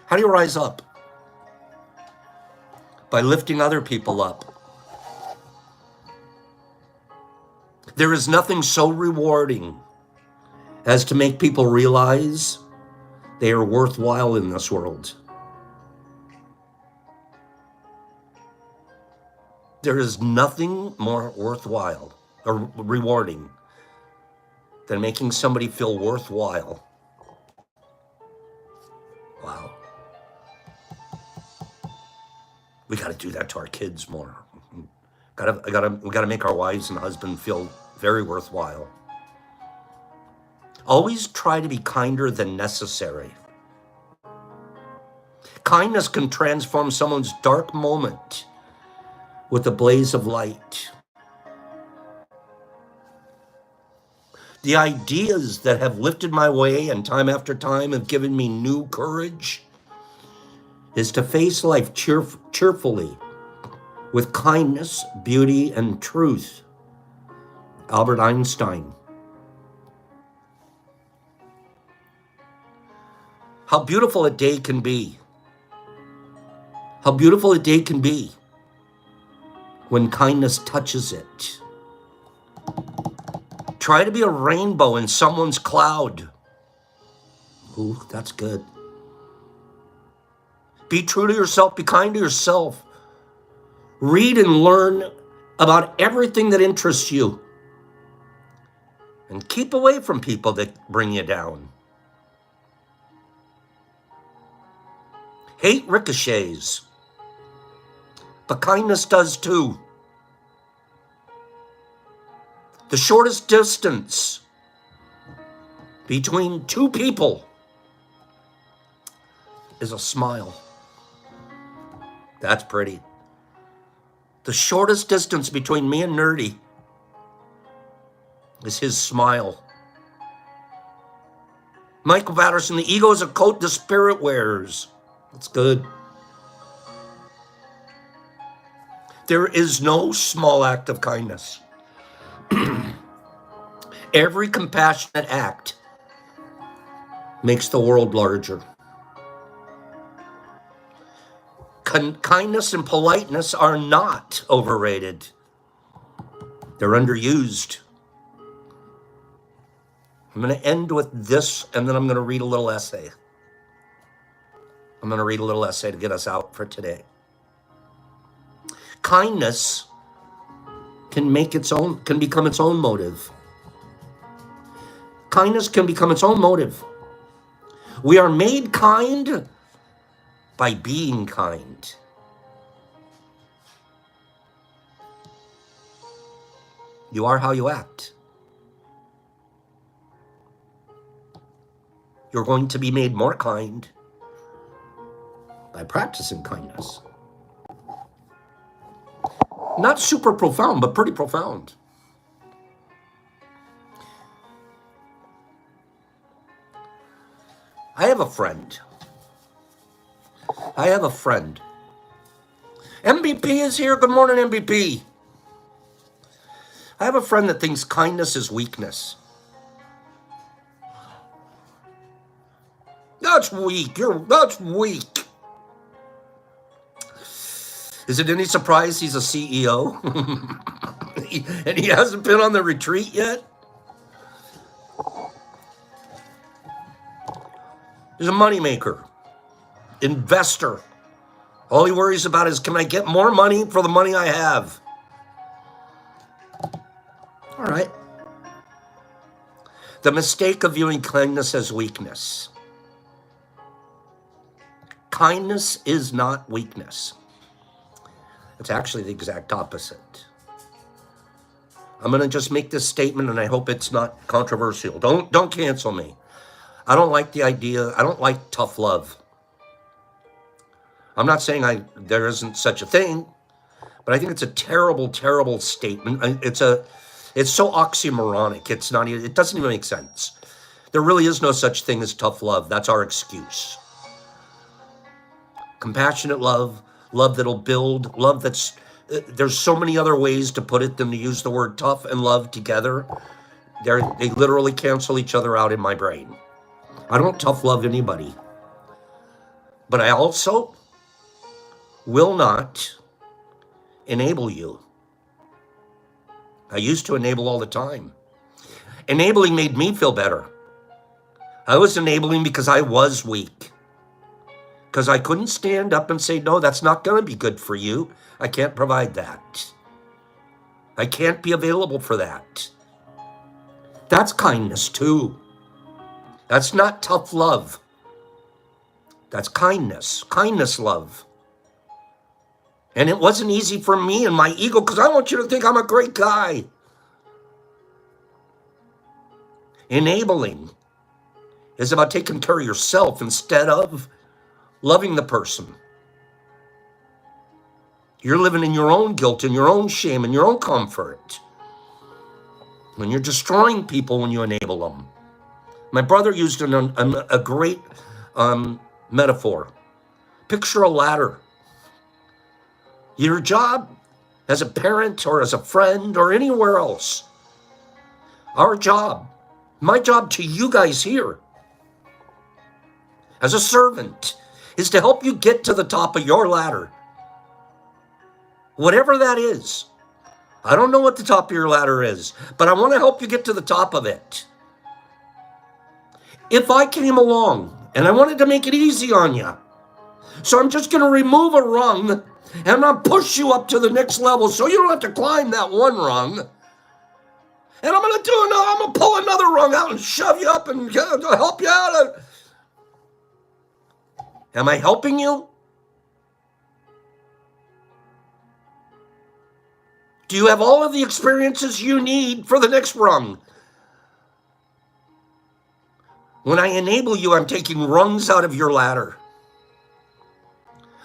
How do you rise up? By lifting other people up. There is nothing so rewarding as to make people realize they are worthwhile in this world. There is nothing more worthwhile or rewarding than making somebody feel worthwhile. Wow. We got to do that to our kids more. We got to make our wives and husbands feel very worthwhile. Always try to be kinder than necessary. Kindness can transform someone's dark moment with a blaze of light. The ideas that have lifted my way and time after time have given me new courage is to face life cheerfully with kindness, beauty, and truth. Albert Einstein. How beautiful a day can be. How beautiful a day can be when kindness touches it. Try to be a rainbow in someone's cloud. Ooh, that's good. Be true to yourself. Be kind to yourself. Read and learn about everything that interests you. And keep away from people that bring you down. Hate ricochets, but kindness does too. The shortest distance between two people is a smile. That's pretty. The shortest distance between me and Nerdy is his smile. Michael Patterson, the ego is a coat the spirit wears. That's good. There is no small act of kindness. Every compassionate act makes the world larger. Kindness and politeness are not overrated. They're underused. I'm going to end with this, and then I'm going to read a little essay. I'm going to read a little essay to get us out for today. Kindness can become its own motive. Kindness can become its own motive. We are made kind by being kind. You are how you act. You're going to be made more kind by practicing kindness. Not super profound, but pretty profound. I have a friend. MVP is here. Good morning, MVP. I have a friend that thinks kindness is weakness. That's weak. That's weak. Is it any surprise he's a CEO? And he hasn't been on the retreat yet? He's a moneymaker, investor. All he worries about is, can I get more money for the money I have? All right. The mistake of viewing kindness as weakness. Kindness is not weakness. It's actually the exact opposite. I'm going to just make this statement, and I hope it's not controversial. Don't cancel me. I don't like the idea. I don't like tough love. I'm not saying there isn't such a thing, but I think it's a terrible, terrible statement. It's so oxymoronic. It doesn't even make sense. There really is no such thing as tough love. That's our excuse. Compassionate love, love that'll build, love there's so many other ways to put it than to use the word tough and love together. They literally cancel each other out in my brain. I don't tough love anybody. But I also will not enable you. I used to enable all the time. Enabling made me feel better. I was enabling because I was weak. Because I couldn't stand up and say, no, that's not going to be good for you. I can't provide that. I can't be available for that. That's kindness too. That's not tough love. That's kindness. Kindness love. And it wasn't easy for me and my ego, because I want you to think I'm a great guy. Enabling is about taking care of yourself instead of loving the person. You're living in your own guilt and your own shame and your own comfort. When you're destroying people when you enable them. My brother used a great metaphor. Picture a ladder. Your job as a parent or as a friend or anywhere else. Our job, my job to you guys here as a servant is to help you get to the top of your ladder. Whatever that is. I don't know what the top of your ladder is, but I want to help you get to the top of it. If I came along and I wanted to make it easy on you, so I'm just going to remove a rung and I'm going to push you up to the next level so you don't have to climb that one rung. And I'm going to pull another rung out and shove you up and help you out. Am I helping you? Do you have all of the experiences you need for the next rung? When I enable you, I'm taking rungs out of your ladder.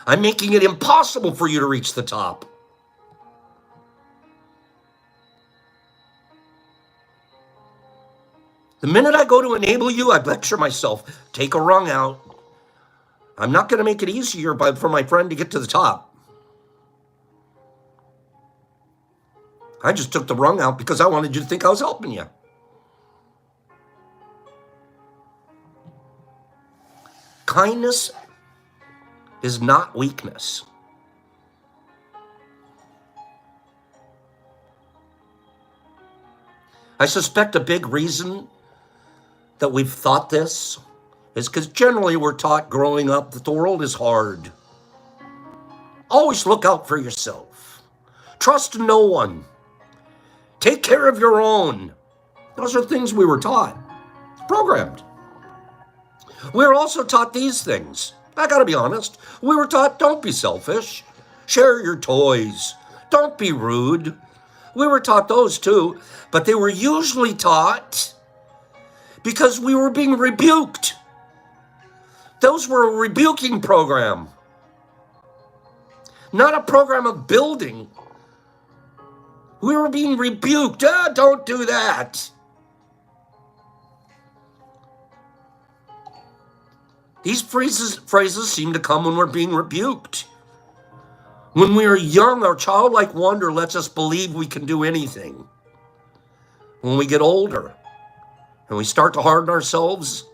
I'm making it impossible for you to reach the top. The minute I go to enable you, I lecture myself. Take a rung out. I'm not going to make it easier for my friend to get to the top. I just took the rung out because I wanted you to think I was helping you. Kindness is not weakness. I suspect a big reason that we've thought this is because generally we're taught growing up that the world is hard. Always look out for yourself. Trust no one. Take care of your own. Those are things we were taught, programmed. We were also taught these things. I gotta be honest. We were taught, don't be selfish. Share your toys. Don't be rude. We were taught those too, but they were usually taught because we were being rebuked. Those were a rebuking program. not a program of building. We were being rebuked. Don't do that. These phrases seem to come when we're being rebuked. When we are young, our childlike wonder lets us believe we can do anything. When we get older and we start to harden ourselves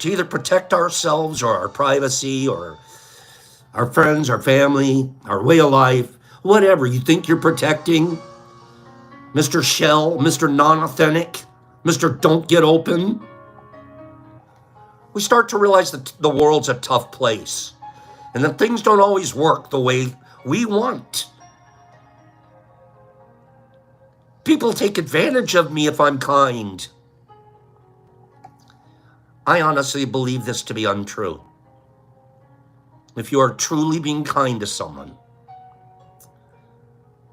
to either protect ourselves or our privacy or our friends, our family, our way of life, whatever you think you're protecting, Mr. Shell, Mr. Non-Authentic, Mr. Don't Get Open, we start to realize that the world's a tough place and that things don't always work the way we want. People take advantage of me if I'm kind. I honestly believe this to be untrue. If you are truly being kind to someone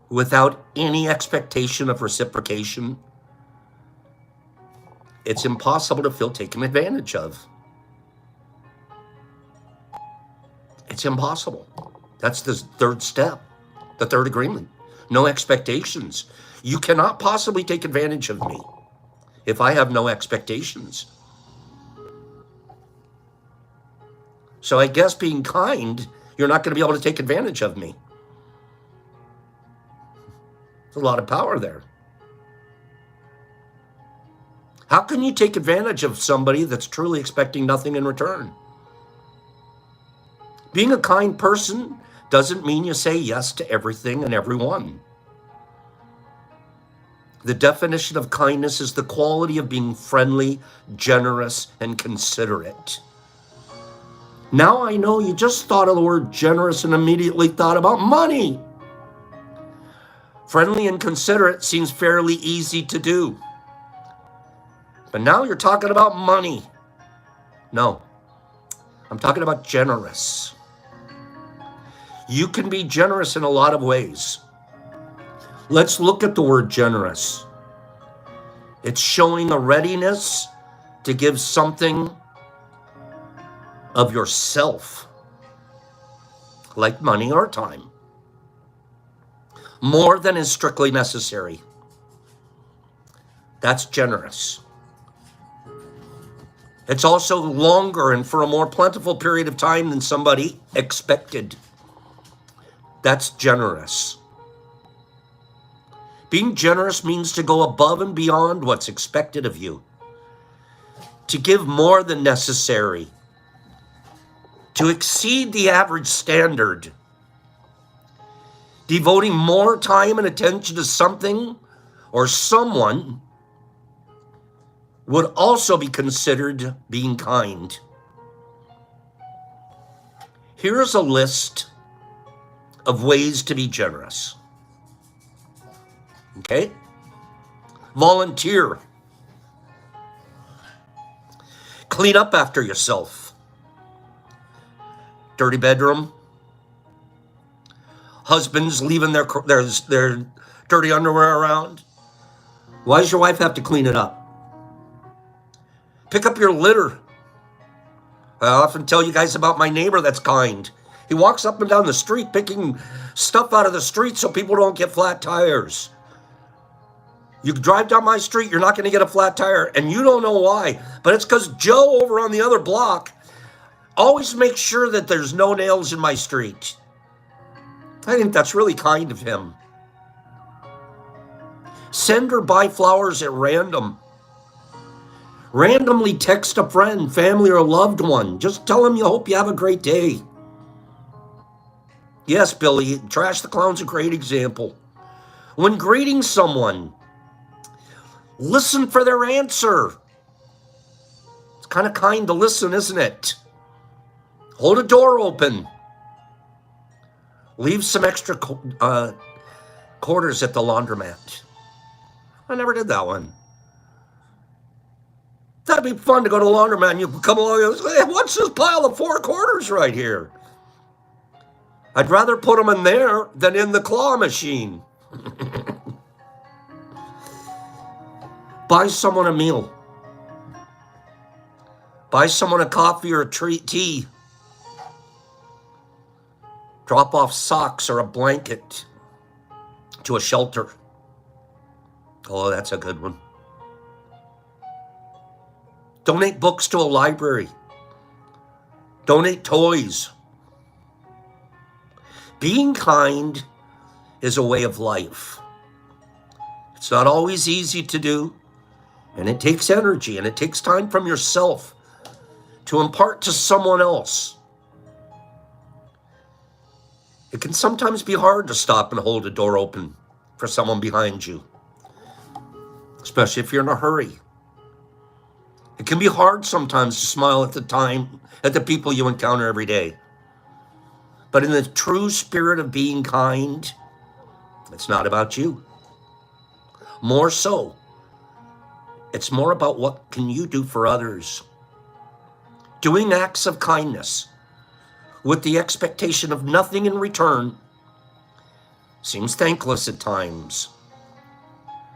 without any expectation of reciprocation, it's impossible to feel taken advantage of. It's impossible. That's the third step, the third agreement. No expectations. You cannot possibly take advantage of me if I have no expectations. So I guess being kind, you're not going to be able to take advantage of me. There's a lot of power there. How can you take advantage of somebody that's truly expecting nothing in return? Being a kind person doesn't mean you say yes to everything and everyone. The definition of kindness is the quality of being friendly, generous, and considerate. Now I know you just thought of the word generous and immediately thought about money. Friendly and considerate seems fairly easy to do. But now you're talking about money. No, I'm talking about generous. You can be generous in a lot of ways. Let's look at the word generous. It's showing a readiness to give something of yourself, like money or time, more than is strictly necessary. That's generous. It's also longer and for a more plentiful period of time than somebody expected. That's generous. Being generous means to go above and beyond what's expected of you, to give more than necessary, to exceed the average standard. Devoting more time and attention to something or someone would also be considered being kind. Here's a list of ways to be generous. Okay? Volunteer. Clean up after yourself. Dirty bedroom. Husbands leaving their dirty underwear around. Why does your wife have to clean it up? Pick up your litter. I often tell you guys about my neighbor that's kind. He walks up and down the street picking stuff out of the street so people don't get flat tires. You drive down my street, you're not going to get a flat tire, and you don't know why. But it's because Joe over on the other block always makes sure that there's no nails in my street. I think that's really kind of him. Send or buy flowers at random. Randomly text a friend, family, or loved one. Just tell them you hope you have a great day. Yes, Billy, Trash the Clown's a great example. When greeting someone, listen for their answer. It's kind of kind to listen, isn't it? Hold a door open. Leave some extra quarters at the laundromat. I never did that one. That'd be fun to go to the laundromat and you come along and say, hey, what's this pile of 4 quarters right here? I'd rather put them in there than in the claw machine. Buy someone a meal. Buy someone a coffee or a tea. Drop off socks or a blanket to a shelter. Oh, that's a good one. Donate books to a library. Donate toys. Being kind is a way of life. It's not always easy to do, and it takes energy, and it takes time from yourself to impart to someone else. It can sometimes be hard to stop and hold a door open for someone behind you, especially if you're in a hurry. It can be hard sometimes to smile at the people you encounter every day. But in the true spirit of being kind, it's not about you. More so, it's more about what can you do for others. Doing acts of kindness with the expectation of nothing in return seems thankless at times,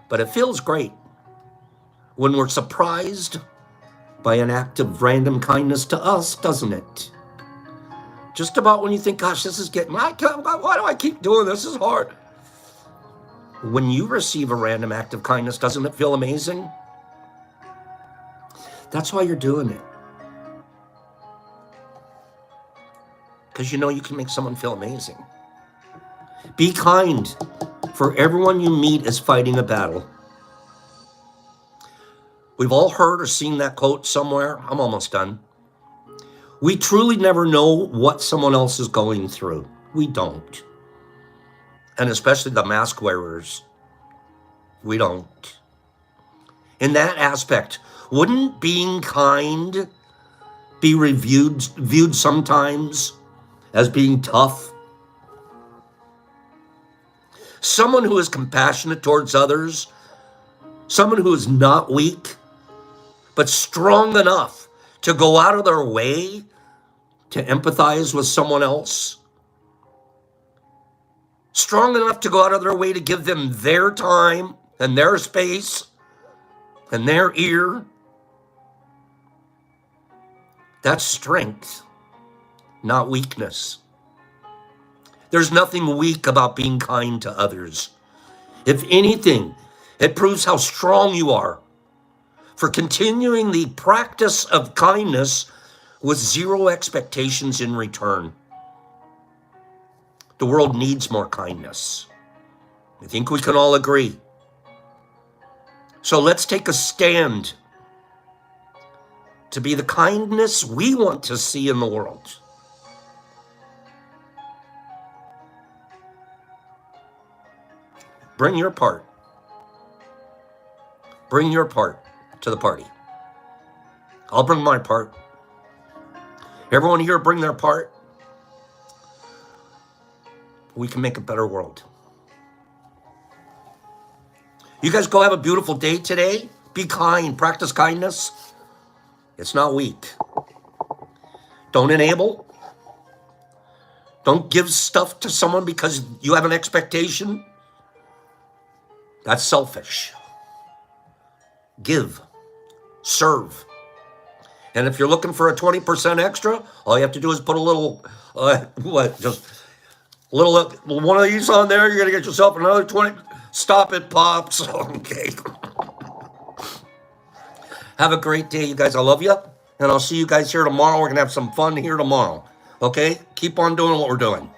but it feels great when we're surprised by an act of random kindness to us, doesn't it? Just about when you think, gosh, this is getting, why do I keep doing this? This is hard. When you receive a random act of kindness, doesn't it feel amazing? That's why you're doing it. Because you know you can make someone feel amazing. Be kind, for everyone you meet is fighting a battle. We've all heard or seen that quote somewhere. I'm almost done. We truly never know what someone else is going through. We don't. And especially the mask wearers. We don't. In that aspect, wouldn't being kind be viewed sometimes as being tough? Someone who is compassionate towards others, someone who is not weak, but strong enough to go out of their way to empathize with someone else, strong enough to go out of their way to give them their time and their space and their ear. That's strength, not weakness. There's nothing weak about being kind to others. If anything, it proves how strong you are for continuing the practice of kindness with zero expectations in return. The world needs more kindness. I think we can all agree. So let's take a stand to be the kindness we want to see in the world. Bring your part. Bring your part to the party. I'll bring my part. Everyone here bring their part. We can make a better world. You guys go have a beautiful day today. Be kind. Practice kindness. It's not weak. Don't enable. Don't give stuff to someone because you have an expectation. That's selfish. Give. Serve. And if you're looking for a 20% extra, all you have to do is put a little, just a little, one of these on there. You're going to get yourself another 20. Stop it, Pops. Okay. Have a great day, you guys. I love you. And I'll see you guys here tomorrow. We're going to have some fun here tomorrow. Okay? Keep on doing what we're doing.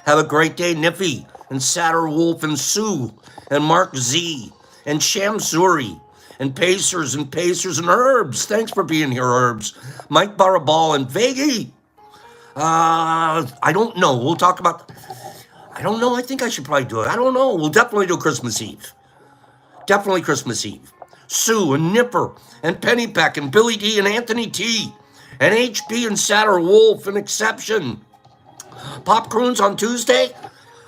Have a great day, Niffy and Satter Wolf and Sue and Mark Z and Shamsuri and Pacers and Herbs. Thanks for being here, Herbs. Mike Barabal and Vaggie. I don't know. We'll talk about... I don't know. I think I should probably do it. I don't know. We'll definitely do Christmas Eve. Definitely Christmas Eve. Sue and Nipper and Pennypack and Billy D and Anthony T and HB and Satter Wolf and Exception. Pop Croons on Tuesday.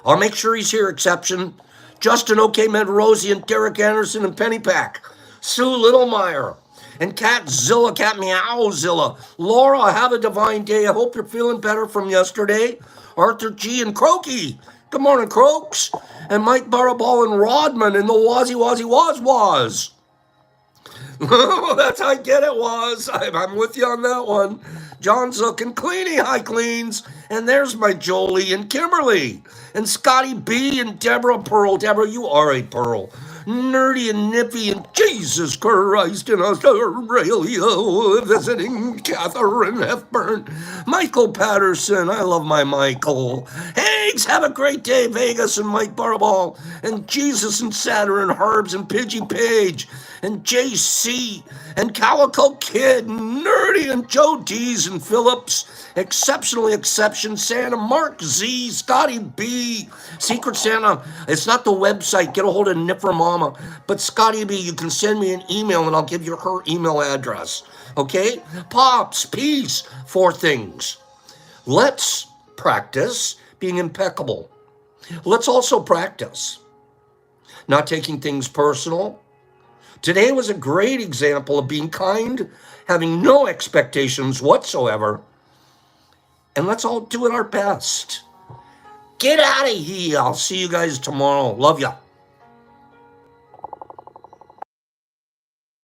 I'll make sure he's here, Exception. Justin OK Medrosi and Derek Anderson and Pennypack. Sue Littlemeyer and Cat Meowzilla. Laura, have a divine day. I hope you're feeling better from yesterday. Arthur G and Croaky. Good morning, Croaks. And Mike Barabal and Rodman and the Wazzy Waz. That's how I get it, Waz. I'm with you on that one. John Zook and Cleany. Hi, Cleans. And there's my Jolie and Kimberly. And Scotty B and Deborah Pearl. Deborah, you are a pearl. Nerdy and Nippy and Jesus Christ in Australia, visiting Catherine Hepburn. Michael Patterson, I love my Michael. Hags, have a great day, Vegas and Mike Barball. And Jesus and Saturn, Harbs and Pidgey Page. And JC and Calico Kid, Nerdy and Joe D's and Phillips, Exceptionally Exception Santa, Mark Z, Scotty B, Secret Santa. It's not the website. Get a hold of Nipper Mama. But Scotty B, you can send me an email and I'll give you her email address. Okay? Pops, peace, 4 things. Let's practice being impeccable. Let's also practice not taking things personal. Today was a great example of being kind, having no expectations whatsoever, and let's all do it our best. Get out of here. I'll see you guys tomorrow. Love ya.